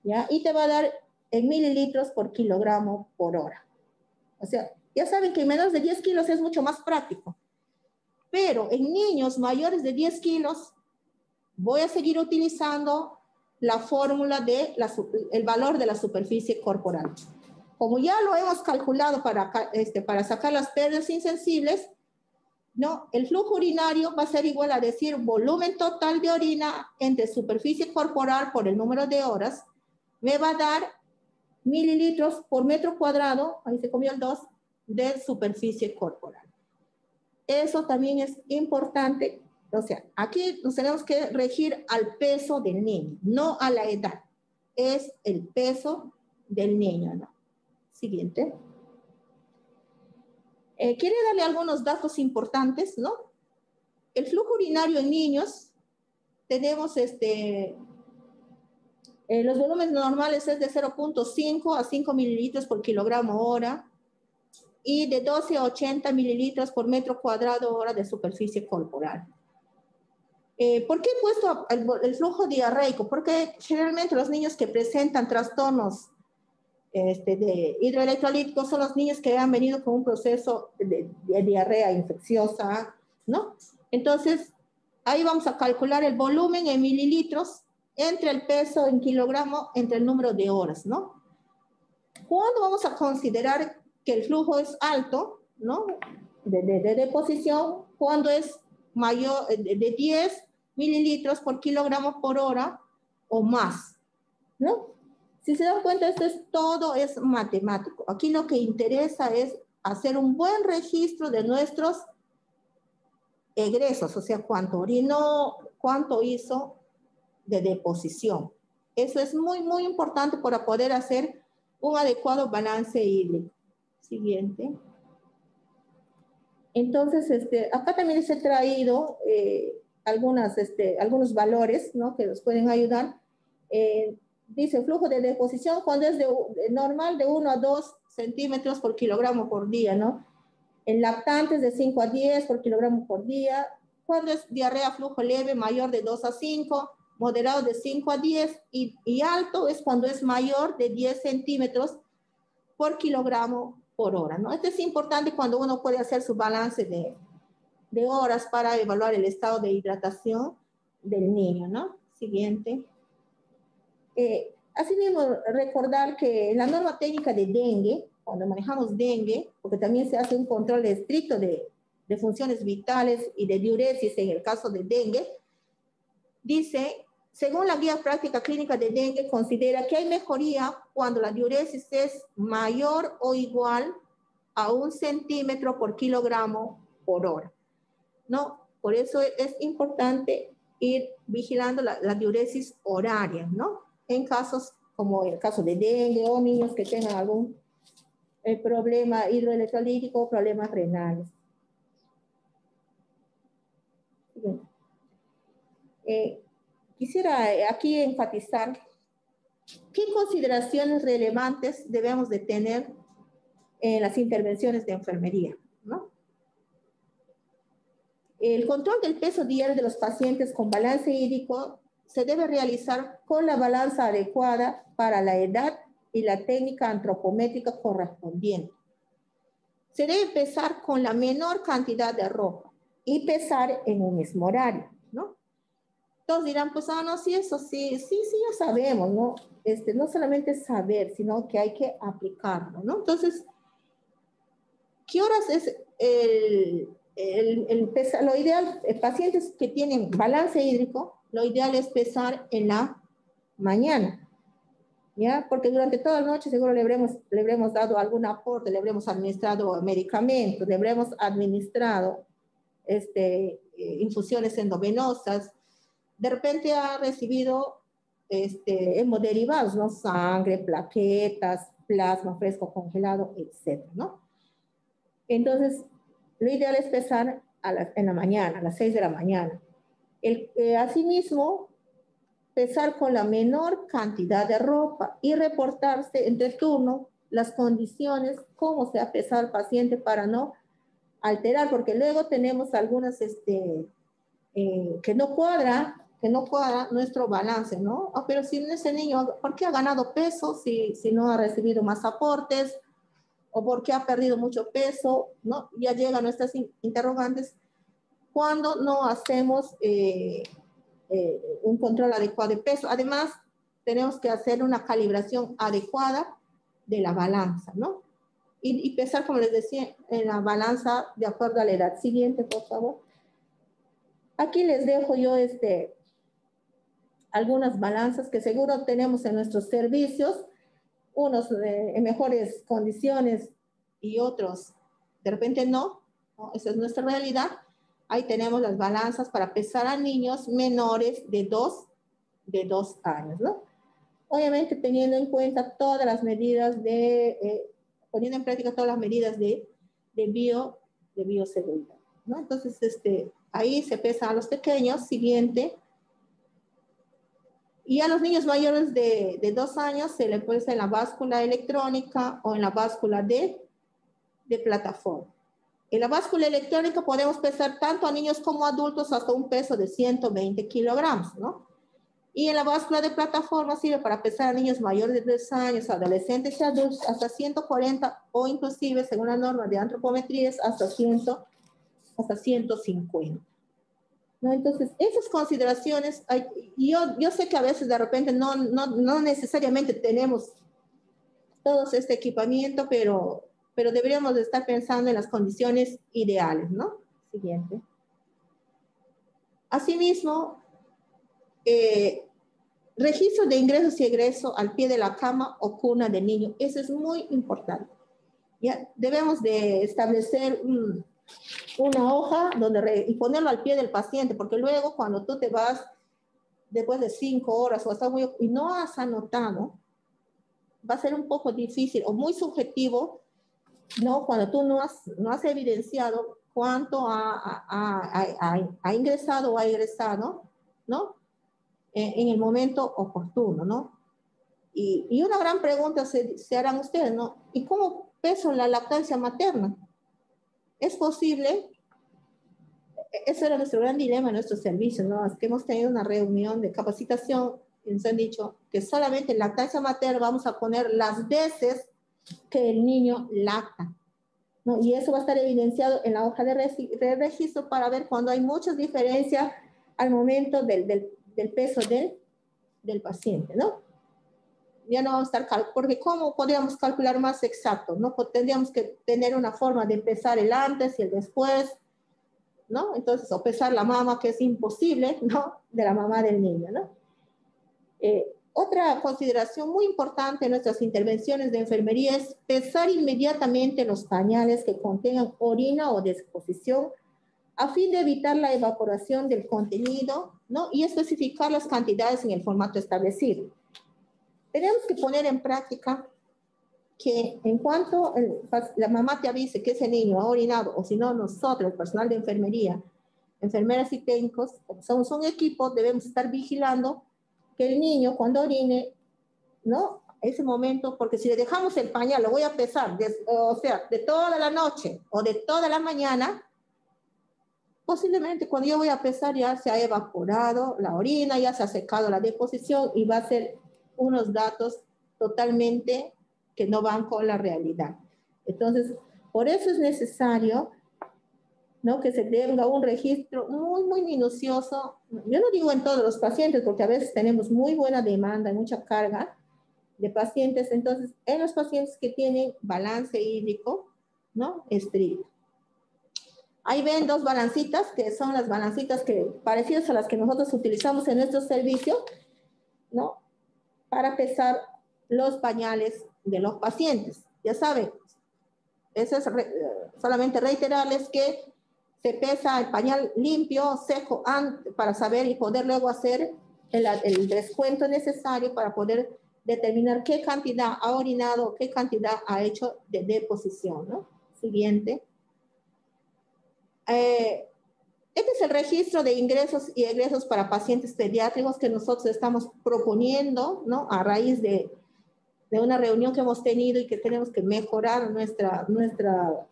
¿ya? Y te va a dar en mililitros por kilogramo por hora. O sea, ya saben que en menores de 10 kilos es mucho más práctico. Pero en niños mayores de 10 kilos, voy a seguir utilizando la fórmula de el valor de la superficie corporal. Como ya lo hemos calculado para sacar las pérdidas insensibles, ¿no? El flujo urinario va a ser igual a decir volumen total de orina entre superficie corporal por el número de horas, me va a dar mililitros por metro cuadrado, ahí se comió el 2, de superficie corporal. Eso también es importante. O sea, aquí nos tenemos que regir al peso del niño, no a la edad. Es el peso del niño, ¿no? Siguiente. Quiere darle algunos datos importantes, ¿no? El flujo urinario en niños, tenemos los volúmenes normales es de 0.5 a 5 mililitros por kilogramo hora y de 12 a 80 mililitros por metro cuadrado hora de superficie corporal. ¿Por qué he puesto el flujo diarreico? Porque generalmente los niños que presentan trastornos de hidroelectrolíticos son los niños que han venido con un proceso de diarrea infecciosa, ¿no? Entonces, ahí vamos a calcular el volumen en mililitros entre el peso en kilogramo, entre el número de horas, ¿no? ¿Cuándo vamos a considerar que el flujo es alto, ¿no? De deposición, cuando es mayor de 10 mililitros por kilogramo por hora o más, ¿no? Si se dan cuenta, todo es matemático. Aquí lo que interesa es hacer un buen registro de nuestros egresos, o sea, cuánto orinó, cuánto hizo de deposición. Eso es muy, muy importante para poder hacer un adecuado balance hídrico. Siguiente. Entonces, acá también les he traído algunos valores, ¿no? Que nos pueden ayudar. Dice flujo de deposición cuando es normal de 1 a 2 centímetros por kilogramo por día, ¿no? En lactantes de 5 a 10 por kilogramo por día. Cuando es diarrea flujo leve, mayor de 2 a 5, moderado de 5 a 10 y alto es cuando es mayor de 10 centímetros por kilogramo por hora, ¿no? Esto es importante cuando uno puede hacer su balance de horas para evaluar el estado de hidratación del niño, ¿no? Siguiente. Asimismo, recordar que en la norma técnica de dengue, cuando manejamos dengue, porque también se hace un control estricto de funciones vitales y de diuresis en el caso de dengue, dice, según la guía práctica clínica de dengue, considera que hay mejoría cuando la diuresis es mayor o igual a 1 centímetro por kilogramo por hora, ¿no? Por eso es importante ir vigilando la diuresis horaria, ¿no? En casos como el caso de dengue o niños que tengan algún problema hidroelectrolítico o problemas renales. Bueno. Quisiera aquí enfatizar qué consideraciones relevantes debemos de tener en las intervenciones de enfermería, ¿no? El control del peso diario de los pacientes con balance hídrico se debe realizar con la balanza adecuada para la edad y la técnica antropométrica correspondiente. Se debe pesar con la menor cantidad de ropa y pesar en un mismo horario, ¿no? Todos dirán, pues, no, sí, eso sí, ya sabemos, ¿no? No solamente saber, sino que hay que aplicarlo, ¿no? Entonces, ¿qué horas es lo ideal? Pacientes que tienen balance hídrico, lo ideal es pesar en la mañana, ¿ya? Porque durante toda la noche seguro le habremos dado algún aporte, le habremos administrado medicamentos, le habremos administrado infusiones endovenosas. De repente ha recibido hemoderivados, ¿no? Sangre, plaquetas, plasma fresco congelado, etcétera, ¿no? Entonces, lo ideal es pesar en la mañana, a las 6 de la mañana. Asimismo, pesar con la menor cantidad de ropa y reportarse entre turno las condiciones, cómo se ha pesado el paciente para no alterar, porque luego tenemos algunas que no cuadra nuestro balance, ¿no? Oh, pero si ese niño, ¿por qué ha ganado peso si no ha recibido más aportes? ¿O por qué ha perdido mucho peso? ¿No? Ya llegan nuestras interrogantes cuando no hacemos un control adecuado de peso. Además, tenemos que hacer una calibración adecuada de la balanza, ¿no? Y pesar, como les decía, en la balanza de acuerdo a la edad. Siguiente, por favor. Aquí les dejo yo algunas balanzas que seguro tenemos en nuestros servicios, unos en mejores condiciones y otros de repente no. Esa es nuestra realidad. Ahí tenemos las balanzas para pesar a niños menores de 2 años, ¿no? Obviamente teniendo en cuenta todas las medidas poniendo en práctica todas las medidas de bioseguridad, ¿no? Entonces, ahí se pesa a los pequeños. Siguiente. Y a los niños mayores de 2 años se le pesa en la báscula electrónica o en la báscula de plataforma. En la báscula electrónica podemos pesar tanto a niños como a adultos hasta un peso de 120 kilogramos, ¿no? Y en la báscula de plataforma sirve para pesar a niños mayores de 3 años, adolescentes y adultos hasta 140 o inclusive, según la norma de antropometría, hasta 150. ¿No? Entonces, esas consideraciones, yo sé que a veces de repente no necesariamente tenemos todo este equipamiento, pero deberíamos de estar pensando en las condiciones ideales, ¿no? Siguiente. Asimismo, registro de ingresos y egresos al pie de la cama o cuna del niño. Eso es muy importante. ¿Ya? Debemos de establecer una hoja y ponerlo al pie del paciente, porque luego cuando tú te vas después de 5 horas o hasta y no has anotado, va a ser un poco difícil o muy subjetivo, ¿no? Cuando tú no has evidenciado cuánto ha ingresado o ha egresado, ¿no? En el momento oportuno, ¿no? Y una gran pregunta se harán ustedes, ¿no? ¿Y cómo peso la lactancia materna? ¿Es posible? Ese era nuestro gran dilema en nuestros servicios, ¿no? Es que hemos tenido una reunión de capacitación y nos han dicho que solamente en lactancia materna vamos a poner las veces que el niño lacta, ¿no? Y eso va a estar evidenciado en la hoja de registro para ver cuando hay muchas diferencias al momento del peso del paciente, ¿no? Ya no vamos a estar porque ¿cómo podríamos calcular más exacto? ¿No? Pues tendríamos que tener una forma de pesar el antes y el después, ¿no? Entonces, o pesar la mama, que es imposible, ¿no? De la mamá del niño, ¿no? Otra consideración muy importante en nuestras intervenciones de enfermería es pesar inmediatamente los pañales que contengan orina o descomposición a fin de evitar la evaporación del contenido, ¿no? Y especificar las cantidades en el formato establecido. Tenemos que poner en práctica que en cuanto la mamá te avise que ese niño ha orinado, o si no, nosotros, el personal de enfermería, enfermeras y técnicos, como somos un equipo, debemos estar vigilando que el niño cuando orine, ¿no? Ese momento, porque si le dejamos el pañal, lo voy a pesar, o sea, de toda la noche o de toda la mañana, posiblemente cuando yo voy a pesar ya se ha evaporado la orina, ya se ha secado la deposición y va a ser unos datos totalmente que no van con la realidad. Entonces, por eso es necesario, ¿no? Que se tenga un registro muy, muy minucioso. Yo no digo en todos los pacientes, porque a veces tenemos muy buena demanda y mucha carga de pacientes. Entonces, en los pacientes que tienen balance hídrico, ¿no? Estricto. Ahí ven 2 balancitas, que son las balancitas parecidas a las que nosotros utilizamos en nuestro servicio, ¿no? Para pesar los pañales de los pacientes. Ya saben, eso es solamente reiterarles que se pesa el pañal limpio, seco, para saber y poder luego hacer el descuento necesario para poder determinar qué cantidad ha orinado, qué cantidad ha hecho de deposición, ¿no? Siguiente. Este es el registro de ingresos y egresos para pacientes pediátricos que nosotros estamos proponiendo, ¿no? A raíz de una reunión que hemos tenido y que tenemos que mejorar nuestro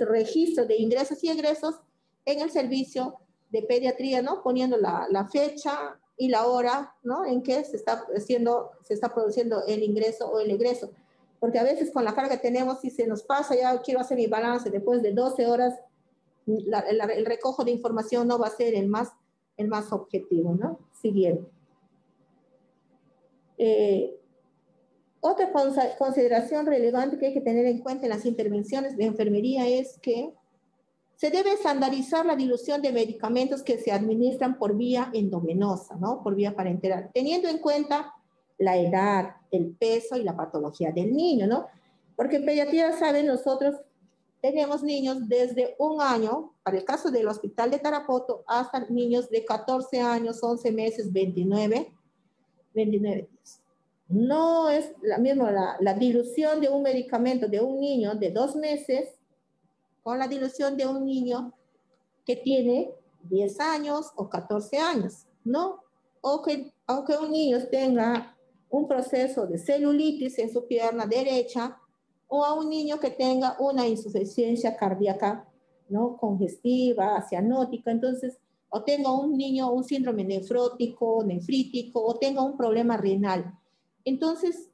registro de ingresos y egresos en el servicio de pediatría, ¿no? Poniendo la fecha y la hora, ¿no? En que se está produciendo el ingreso o el egreso. Porque a veces con la carga que tenemos, si se nos pasa, ya quiero hacer mi balance después de 12 horas, el recojo de información no va a ser el más objetivo, ¿no? Siguiente. Otra consideración relevante que hay que tener en cuenta en las intervenciones de enfermería es que se debe estandarizar la dilución de medicamentos que se administran por vía endovenosa, ¿no? Por vía parenteral, teniendo en cuenta la edad, el peso y la patología del niño, ¿no? Porque en pediatría, saben, nosotros tenemos niños desde 1 año, para el caso del Hospital de Tarapoto, hasta niños de 14 años, 11 meses, 29 días. No es la misma la dilución de un medicamento de un niño de 2 meses con la dilución de un niño que tiene 10 años o 14 años, ¿no? O que aunque un niño tenga un proceso de celulitis en su pierna derecha, o a un niño que tenga una insuficiencia cardíaca, ¿no? Congestiva, cianótica, entonces, o tenga un niño un síndrome nefrótico, nefrítico, o tenga un problema renal. Entonces,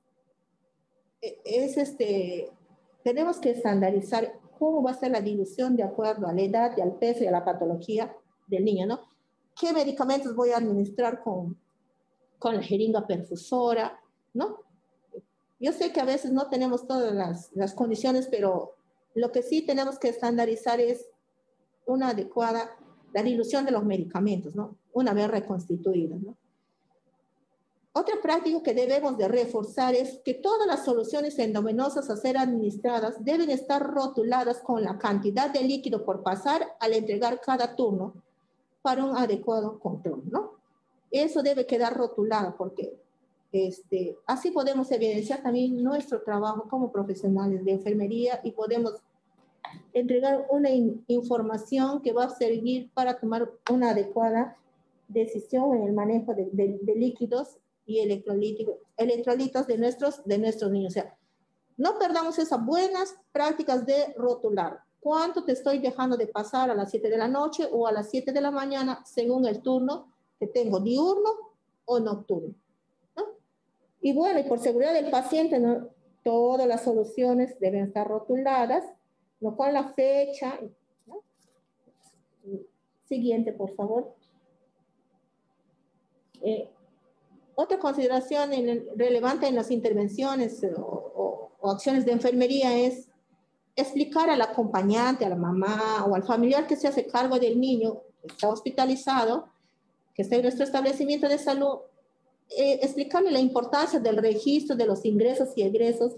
tenemos que estandarizar cómo va a ser la dilución de acuerdo a la edad y al peso y a la patología del niño, ¿no? ¿Qué medicamentos voy a administrar con la jeringa perfusora, ¿no? Yo sé que a veces no tenemos todas las condiciones, pero lo que sí tenemos que estandarizar es una adecuada, la dilución de los medicamentos, ¿no? Una vez reconstituidos, ¿no? Otra práctica que debemos de reforzar es que todas las soluciones endovenosas a ser administradas deben estar rotuladas con la cantidad de líquido por pasar al entregar cada turno para un adecuado control, ¿no? Eso debe quedar rotulado porque así podemos evidenciar también nuestro trabajo como profesionales de enfermería y podemos entregar una información que va a servir para tomar una adecuada decisión en el manejo de líquidos y electrolitos de nuestros niños. O sea, no perdamos esas buenas prácticas de rotular. ¿Cuánto te estoy dejando de pasar a las 7 de la noche o a las 7 de la mañana según el turno que tengo, diurno o nocturno? ¿No? Y bueno, y por seguridad del paciente, ¿no? Todas las soluciones deben estar rotuladas, ¿no? Con la fecha, ¿no? Siguiente, por favor. Otra consideración relevante en las intervenciones o acciones de enfermería es explicar al acompañante, a la mamá o al familiar que se hace cargo del niño que está hospitalizado, que está en nuestro establecimiento de salud, explicarle la importancia del registro de los ingresos y egresos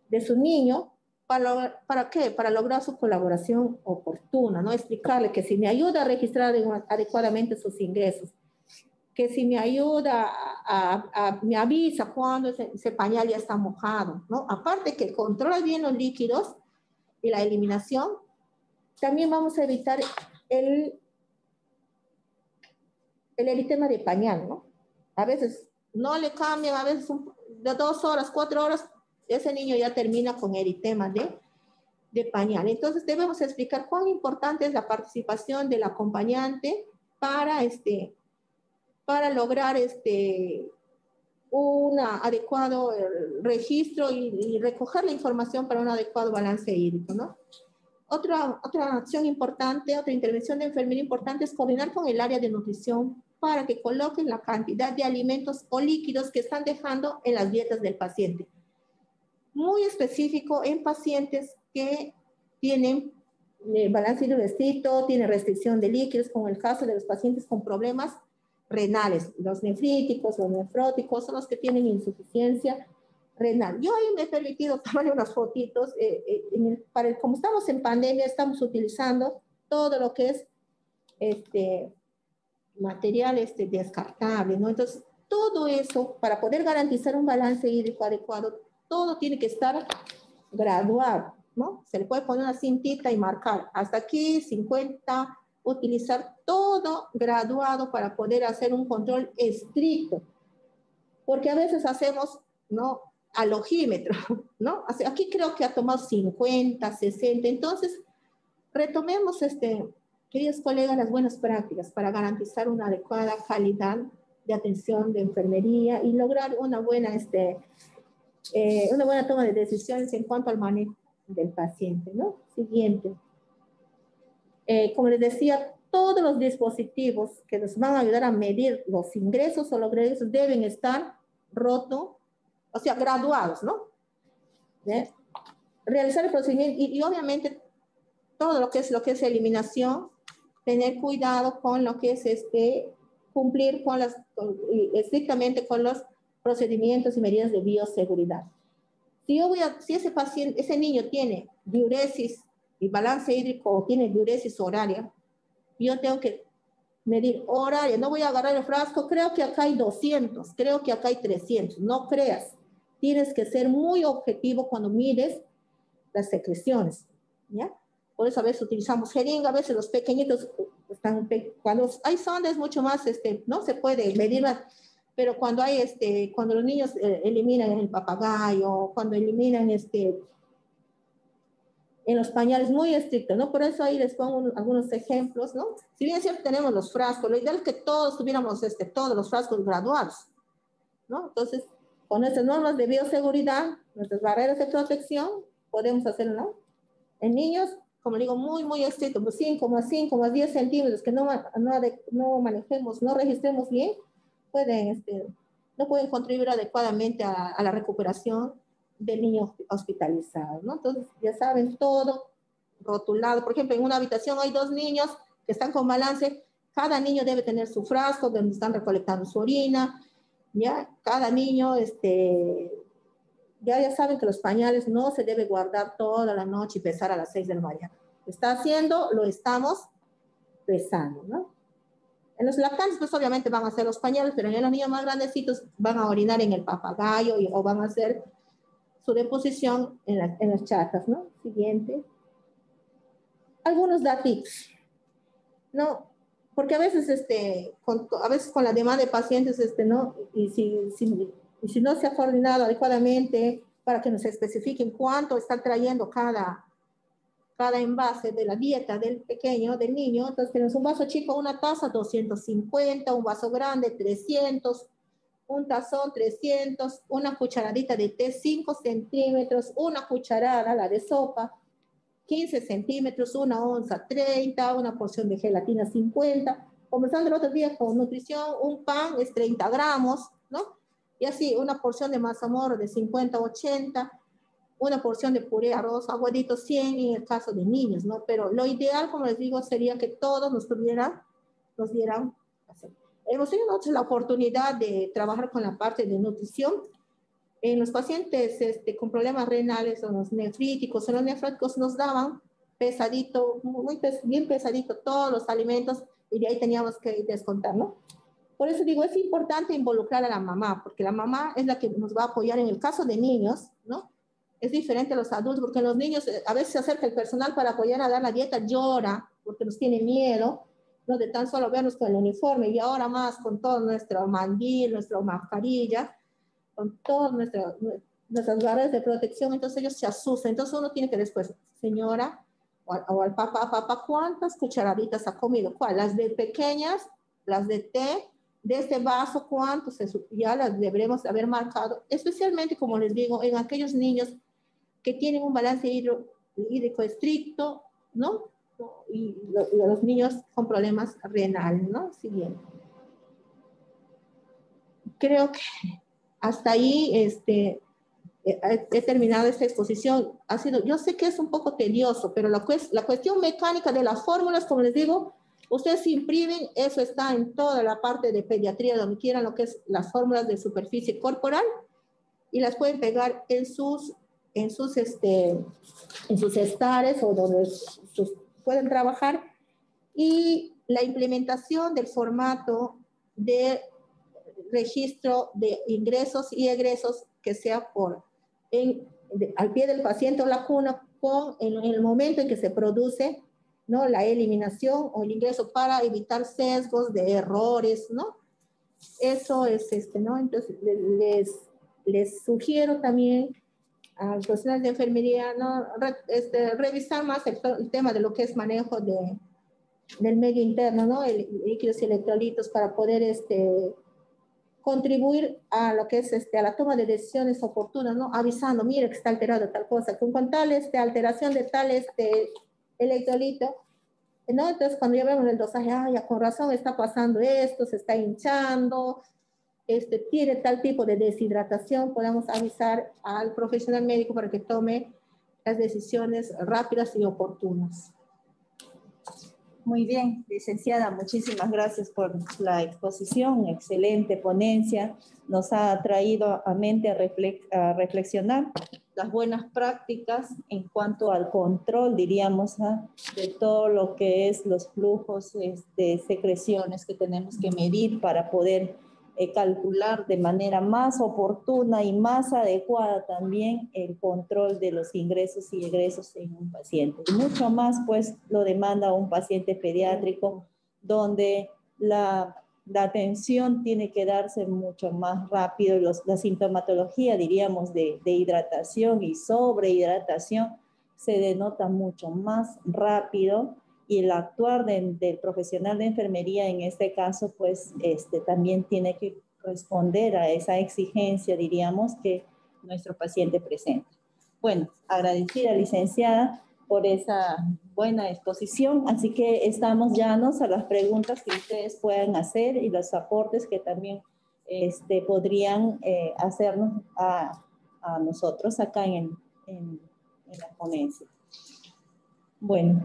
de su niño. ¿Para qué? Para lograr su colaboración oportuna, ¿no? Explicarle que si me ayuda a registrar adecuadamente sus ingresos, que si me ayuda me avisa cuando ese pañal ya está mojado, ¿no? Aparte que controla bien los líquidos y la eliminación, también vamos a evitar el eritema de pañal, ¿no? A veces no le cambian, a veces de 2 horas, 4 horas, ese niño ya termina con eritema de pañal. Entonces debemos explicar cuán importante es la participación del acompañante para lograr un adecuado registro y recoger la información para un adecuado balance hídrico, ¿no? Otra acción importante, otra intervención de enfermería importante es coordinar con el área de nutrición para que coloquen la cantidad de alimentos o líquidos que están dejando en las dietas del paciente. Muy específico en pacientes que tienen balance hidroestricto, tienen restricción de líquidos, como el caso de los pacientes con problemas renales, los nefríticos, los nefróticos, son los que tienen insuficiencia renal. Yo ahí me he permitido tomar unas fotitos, como estamos en pandemia, estamos utilizando todo lo que es materiales descartables, ¿no? Entonces, todo eso, para poder garantizar un balance hídrico adecuado, todo tiene que estar graduado, ¿no? Se le puede poner una cintita y marcar hasta aquí 50, utilizar todo graduado para poder hacer un control estricto, porque a veces hacemos, ¿no? Al ojímetro, ¿no? Aquí creo que ha tomado 50, 60, entonces retomemos, queridos colegas, las buenas prácticas para garantizar una adecuada calidad de atención de enfermería y lograr una buena toma de decisiones en cuanto al manejo del paciente, ¿no? Siguiente. Como les decía, todos los dispositivos que nos van a ayudar a medir los ingresos o los egresos deben estar o sea, graduados, ¿no? Realizar el procedimiento y obviamente todo lo que es eliminación, tener cuidado con lo que es cumplir estrictamente con los procedimientos y medidas de bioseguridad. Si ese niño tiene diuresis y balance hídrico o tiene diuresis horaria, yo tengo que medir horaria, no voy a agarrar el frasco, creo que acá hay 200, creo que acá hay 300, no creas, tienes que ser muy objetivo cuando mides las secreciones, ¿ya? Por eso a veces utilizamos jeringa, a veces los pequeñitos cuando hay sonda es mucho más, no se puede medir más, pero cuando cuando los niños eliminan el papagayo, cuando eliminan en los pañales muy estrictos, ¿no? Por eso ahí les pongo algunos ejemplos, ¿no? Si bien siempre tenemos los frascos, lo ideal es que todos tuviéramos todos los frascos graduados, ¿no? Entonces, con nuestras normas de bioseguridad, nuestras barreras de protección, podemos hacerlo, ¿no? En niños, como digo, muy, muy estricto, pues 5,5 más 10 centímetros que no manejemos, no registremos bien, no pueden contribuir adecuadamente a la recuperación del niño hospitalizado, ¿no? Entonces, ya saben, todo rotulado. Por ejemplo, en una habitación hay 2 niños que están con balance, cada niño debe tener su frasco donde están recolectando su orina, ¿ya? Cada niño, ya saben que los pañales no se debe guardar toda la noche y pesar a las 6 de la mañana. Está haciendo, lo estamos pesando, ¿no? En los lactantes, pues obviamente van a hacer los pañales, pero en los niños más grandecitos van a orinar en el papagayo o van a hacer su deposición en las chatas, ¿no? Siguiente. Algunos datos, ¿no? Porque a veces, con la demanda de pacientes, ¿no? Y si no se ha coordinado adecuadamente para que nos especifiquen cuánto está trayendo cada envase de la dieta del pequeño, del niño, entonces tenemos un vaso chico, una taza, 250, un vaso grande, 300, un tazón, 300, una cucharadita de té, 5 centímetros, una cucharada, la de sopa, 15 centímetros, una onza, 30, una porción de gelatina, 50. Conversando el otro día con nutrición, un pan es 30 gramos, ¿no? Y así, una porción de mazamorra de 50, 80, una porción de puré, arroz, aguadito, 100 en el caso de niños, ¿no? Pero lo ideal, como les digo, sería que todos nos dieran hacer. Hemos tenido nosotros la oportunidad de trabajar con la parte de nutrición en los pacientes con problemas renales o los nefríticos. En los nefróticos nos daban pesadito, bien pesadito todos los alimentos y de ahí teníamos que descontar, ¿no? Por eso digo, es importante involucrar a la mamá, porque la mamá es la que nos va a apoyar en el caso de niños, ¿no? Es diferente a los adultos, porque los niños a veces se acerca el personal para apoyar a dar la dieta, llora, porque nos tiene miedo, ¿no? De tan solo vernos con el uniforme y ahora más con todo nuestro mandil, nuestra mascarilla, con todas nuestras barreras de protección, entonces ellos se asustan. Entonces uno tiene que después, señora, o al papá, ¿cuántas cucharaditas ha comido? ¿Cuál? Las de pequeñas, las de té, de este vaso, ¿cuántos? Ya las deberemos haber marcado, especialmente, como les digo, en aquellos niños que tienen un balance hídrico estricto, ¿no? Y los niños con problemas renales, ¿no? Siguiente. Creo que hasta ahí he terminado esta exposición. Yo sé que es un poco tedioso, pero la cuestión mecánica de las fórmulas, como les digo, ustedes imprimen, eso está en toda la parte de pediatría, donde quieran, lo que es las fórmulas de superficie corporal, y las pueden pegar en sus estares o donde pueden trabajar. Y la implementación del formato de registro de ingresos y egresos que sea al pie del paciente o la cuna en el momento en que se produce, ¿no?, la eliminación o el ingreso para evitar sesgos de errores, ¿no? Eso es ¿no? Entonces les sugiero también a los profesionales de enfermería, ¿no?, revisar más el tema de lo que es manejo del medio interno, ¿no?, líquidos y electrolitos, para poder contribuir a lo que es a la toma de decisiones oportunas, ¿no?, avisando, mire que está alterado tal cosa, con tal alteración de tal electrolito, ¿no? Entonces cuando ya vemos el dosaje, ya con razón está pasando esto, se está hinchando, tiene tal tipo de deshidratación, podemos avisar al profesional médico para que tome las decisiones rápidas y oportunas. Muy bien, licenciada, muchísimas gracias por la exposición, excelente ponencia. Nos ha traído a mente a reflexionar las buenas prácticas en cuanto al control, diríamos, de todo lo que es los flujos de secreciones que tenemos que medir para poder calcular de manera más oportuna y más adecuada también el control de los ingresos y egresos en un paciente. Y mucho más, pues, lo demanda un paciente pediátrico, donde la atención tiene que darse mucho más rápido. La sintomatología, diríamos, de hidratación y sobrehidratación se denota mucho más rápido, y el actuar del profesional de enfermería en este caso, pues también tiene que responder a esa exigencia, diríamos, que nuestro paciente presenta. Bueno, agradecida, licenciada, por esa buena exposición, así que estamos llanos a las preguntas que ustedes puedan hacer y los aportes que también podrían hacernos a nosotros acá en la ponencia. Bueno,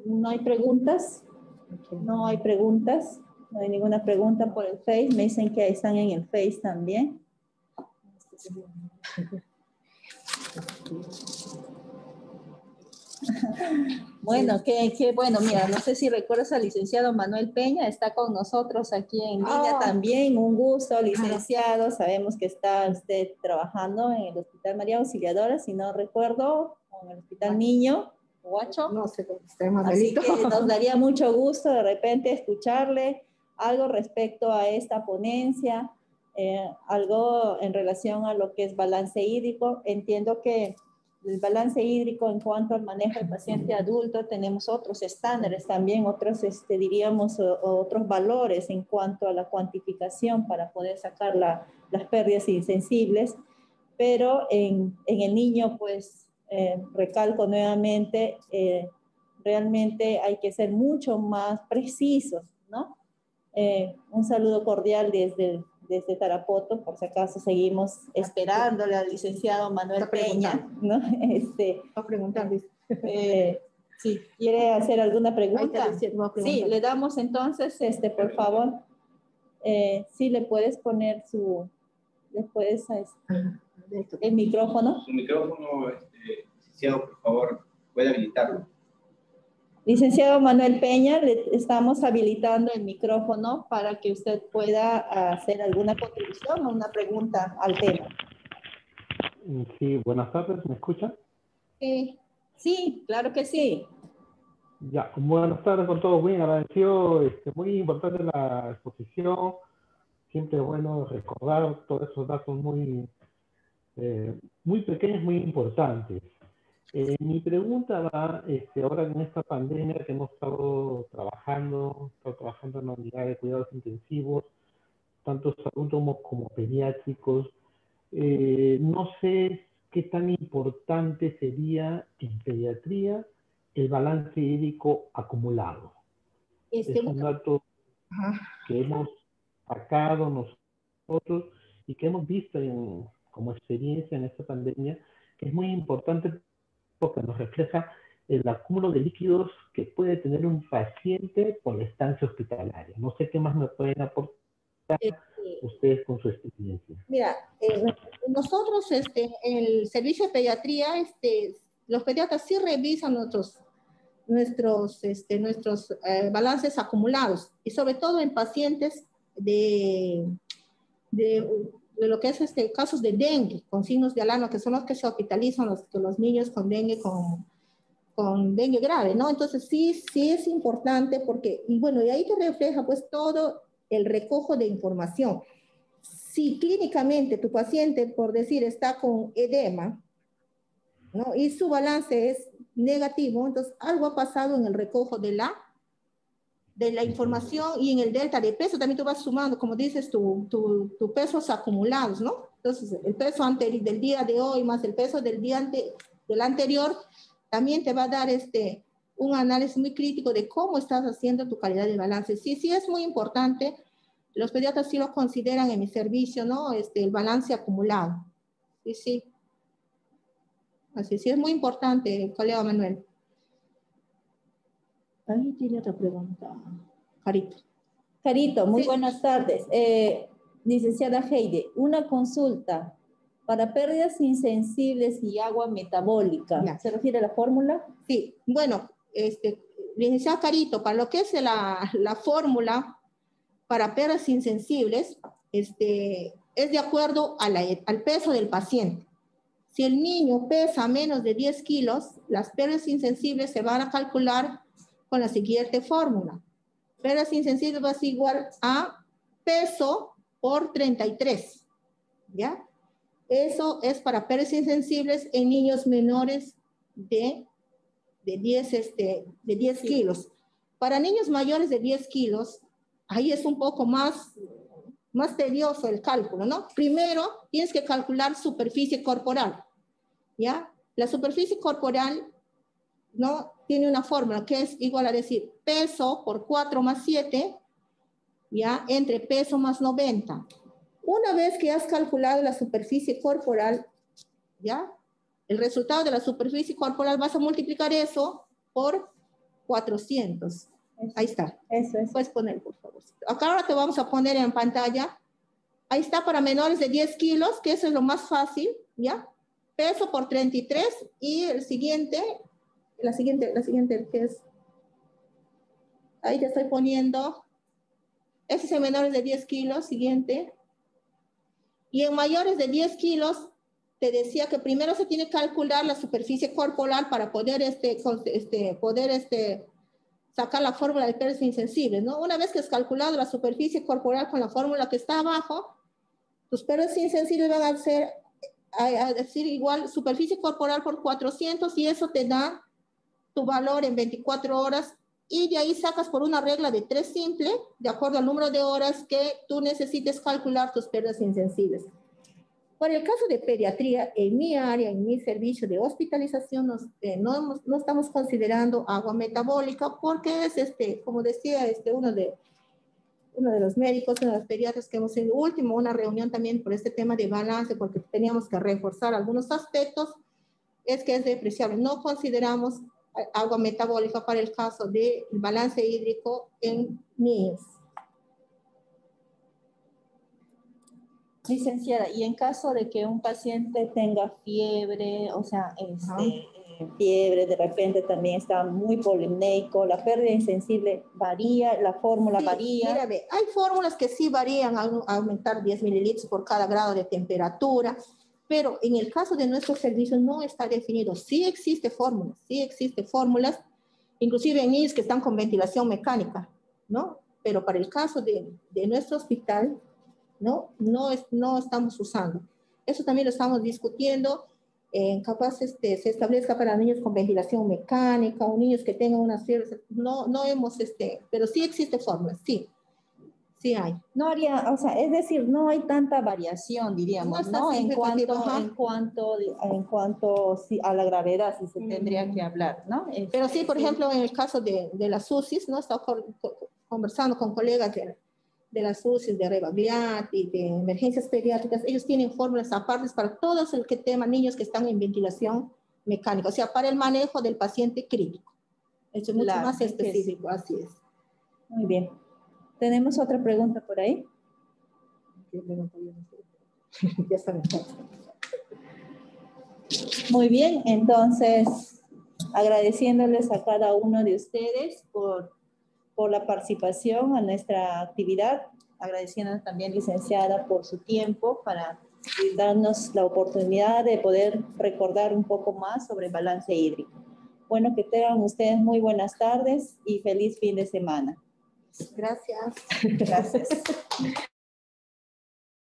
¿no hay preguntas? No hay preguntas. No hay ninguna pregunta por el Face. Me dicen que están en el Face también. Bueno, bueno, mira, no sé si recuerdas al licenciado Manuel Peña, está con nosotros aquí en línea también. Un gusto, licenciado. Sabemos que está usted trabajando en el Hospital María Auxiliadora, si no recuerdo, o en el Hospital Niño Huacho. No sé cómo está más Así que nos daría mucho gusto de repente escucharle algo respecto a esta ponencia, algo en relación a lo que es balance hídrico. Entiendo que el balance hídrico en cuanto al manejo del paciente adulto, tenemos otros estándares también, otros, diríamos, otros valores en cuanto a la cuantificación para poder sacar las pérdidas insensibles, pero en el niño, pues, recalco nuevamente, realmente hay que ser mucho más precisos, ¿no? Un saludo cordial desde Tarapoto, por si acaso seguimos esperándole al licenciado Manuel Peña, ¿no? Va a preguntar, dice. Si quiere hacer alguna pregunta. Sí, le damos entonces, por favor, sí, le puedes poner le puedes, el micrófono. Su micrófono, licenciado, por favor, puede habilitarlo. Licenciado Manuel Peña, le estamos habilitando el micrófono para que usted pueda hacer alguna contribución o una pregunta al tema. Sí, buenas tardes, ¿me escuchan? Sí, claro que sí. Ya, buenas tardes con todos, muy agradecido, muy importante la exposición, siempre es bueno recordar todos esos datos muy pequeños, muy importantes. Mi pregunta va, ahora en esta pandemia que hemos estado trabajando en la unidad de cuidados intensivos, tanto adultos como pediátricos, no sé qué tan importante sería en pediatría el balance hídrico acumulado. Es un dato que hemos sacado nosotros y que hemos visto como experiencia en esta pandemia, que es muy importante porque nos refleja el acúmulo de líquidos que puede tener un paciente por la estancia hospitalaria. No sé qué más me pueden aportar ustedes con su experiencia. Mira, nosotros en el servicio de pediatría los pediatras sí revisan nuestros balances acumulados, y sobre todo en pacientes de lo que es casos de dengue, con signos de alarma, que son los que se hospitalizan los niños con dengue, con dengue grave, ¿no? Entonces sí es importante porque, y bueno, y ahí te refleja pues todo el recojo de información. Si clínicamente tu paciente, por decir, está con edema, ¿no? Y su balance es negativo, entonces algo ha pasado en el recojo de la información, y en el delta de peso también tú vas sumando, como dices, tu pesos acumulados, ¿no? Entonces, el peso del día de hoy más el peso del del anterior también te va a dar un análisis muy crítico de cómo estás haciendo tu calidad de balance. Sí es muy importante. Los pediatras sí lo consideran en mi servicio, ¿no? El balance acumulado. Sí. Así sí es muy importante, colega Manuel. Ahí tiene otra pregunta. Carito, muy Sí. buenas tardes. Licenciada Heide, una consulta para pérdidas insensibles y agua metabólica. Ya. ¿Se refiere a la fórmula? Sí, bueno, licenciada Carito, para lo que es la fórmula para pérdidas insensibles, es de acuerdo al peso del paciente. Si el niño pesa menos de 10 kilos, las pérdidas insensibles se van a calcular con la siguiente fórmula. Pérdidas insensibles va a ser igual a peso por 33, ¿ya? Eso es para pérdidas insensibles en niños menores de 10 kilos. Para niños mayores de 10 kilos, ahí es un poco más tedioso el cálculo, ¿no? Primero, tienes que calcular superficie corporal, ¿ya? La superficie corporal, ¿no? Tiene una fórmula que es igual a decir peso por 4 más 7, ¿ya? Entre peso más 90. Una vez que has calculado la superficie corporal, ¿ya? El resultado de la superficie corporal vas a multiplicar eso por 400. Eso. Ahí está. Eso es. Puedes poner, por favor. Acá ahora te vamos a poner en pantalla. Ahí está para menores de 10 kilos, que eso es lo más fácil, ¿ya? Peso por 33, y el siguiente, la siguiente, que es, ahí te estoy poniendo, ese es en menores de 10 kilos, siguiente. Y en mayores de 10 kilos, te decía que primero se tiene que calcular la superficie corporal para poder, sacar la fórmula de pérdidas insensibles, ¿no? Una vez que has calculado la superficie corporal con la fórmula que está abajo, tus pérdidas insensibles van a ser, a decir igual, superficie corporal por 400, y eso te da tu valor en 24 horas, y de ahí sacas por una regla de 3 simple, de acuerdo al número de horas que tú necesites calcular tus pérdidas insensibles. Por el caso de pediatría, en mi área, en mi servicio de hospitalización, no estamos considerando agua metabólica, porque es, como decía uno de los médicos, uno de los pediatras que hemos hecho último, una reunión también por este tema de balance, porque teníamos que reforzar algunos aspectos, es que es despreciable. No consideramos agua metabólica para el caso del balance hídrico en niños. Licenciada, y en caso de que un paciente tenga fiebre, o sea, fiebre, de repente también está muy polimnéico, la pérdida insensible varía, la fórmula varía. Mira, hay fórmulas que sí varían, a aumentar 10 mililitros por cada grado de temperatura, pero en el caso de nuestro servicio no está definido. Sí existe fórmulas, inclusive en niños que están con ventilación mecánica, ¿no? Pero para el caso de nuestro hospital, no estamos usando. Eso también lo estamos discutiendo. Capaz se establezca para niños con ventilación mecánica o niños que tengan unas fiebres. No hemos, pero sí existe fórmulas, sí hay. No haría, o sea, es decir, no hay tanta variación, diríamos, ¿no? En cuanto a la gravedad, si se tendría que hablar, ¿no? Pero sí, por ejemplo, en el caso de las UCIs, ¿no? He estado conversando con colegas de las UCIs, de Rebagliati, de emergencias pediátricas. Ellos tienen fórmulas aparte para todos el que teman niños que están en ventilación mecánica, o sea, para el manejo del paciente crítico. Eso es mucho más específico, así es. Muy bien. ¿Tenemos otra pregunta por ahí? Ya está. Muy bien, entonces agradeciéndoles a cada uno de ustedes por la participación a nuestra actividad, agradeciendo también, licenciada, por su tiempo para darnos la oportunidad de poder recordar un poco más sobre el balance hídrico. Bueno, que tengan ustedes muy buenas tardes y feliz fin de semana. Gracias. Gracias.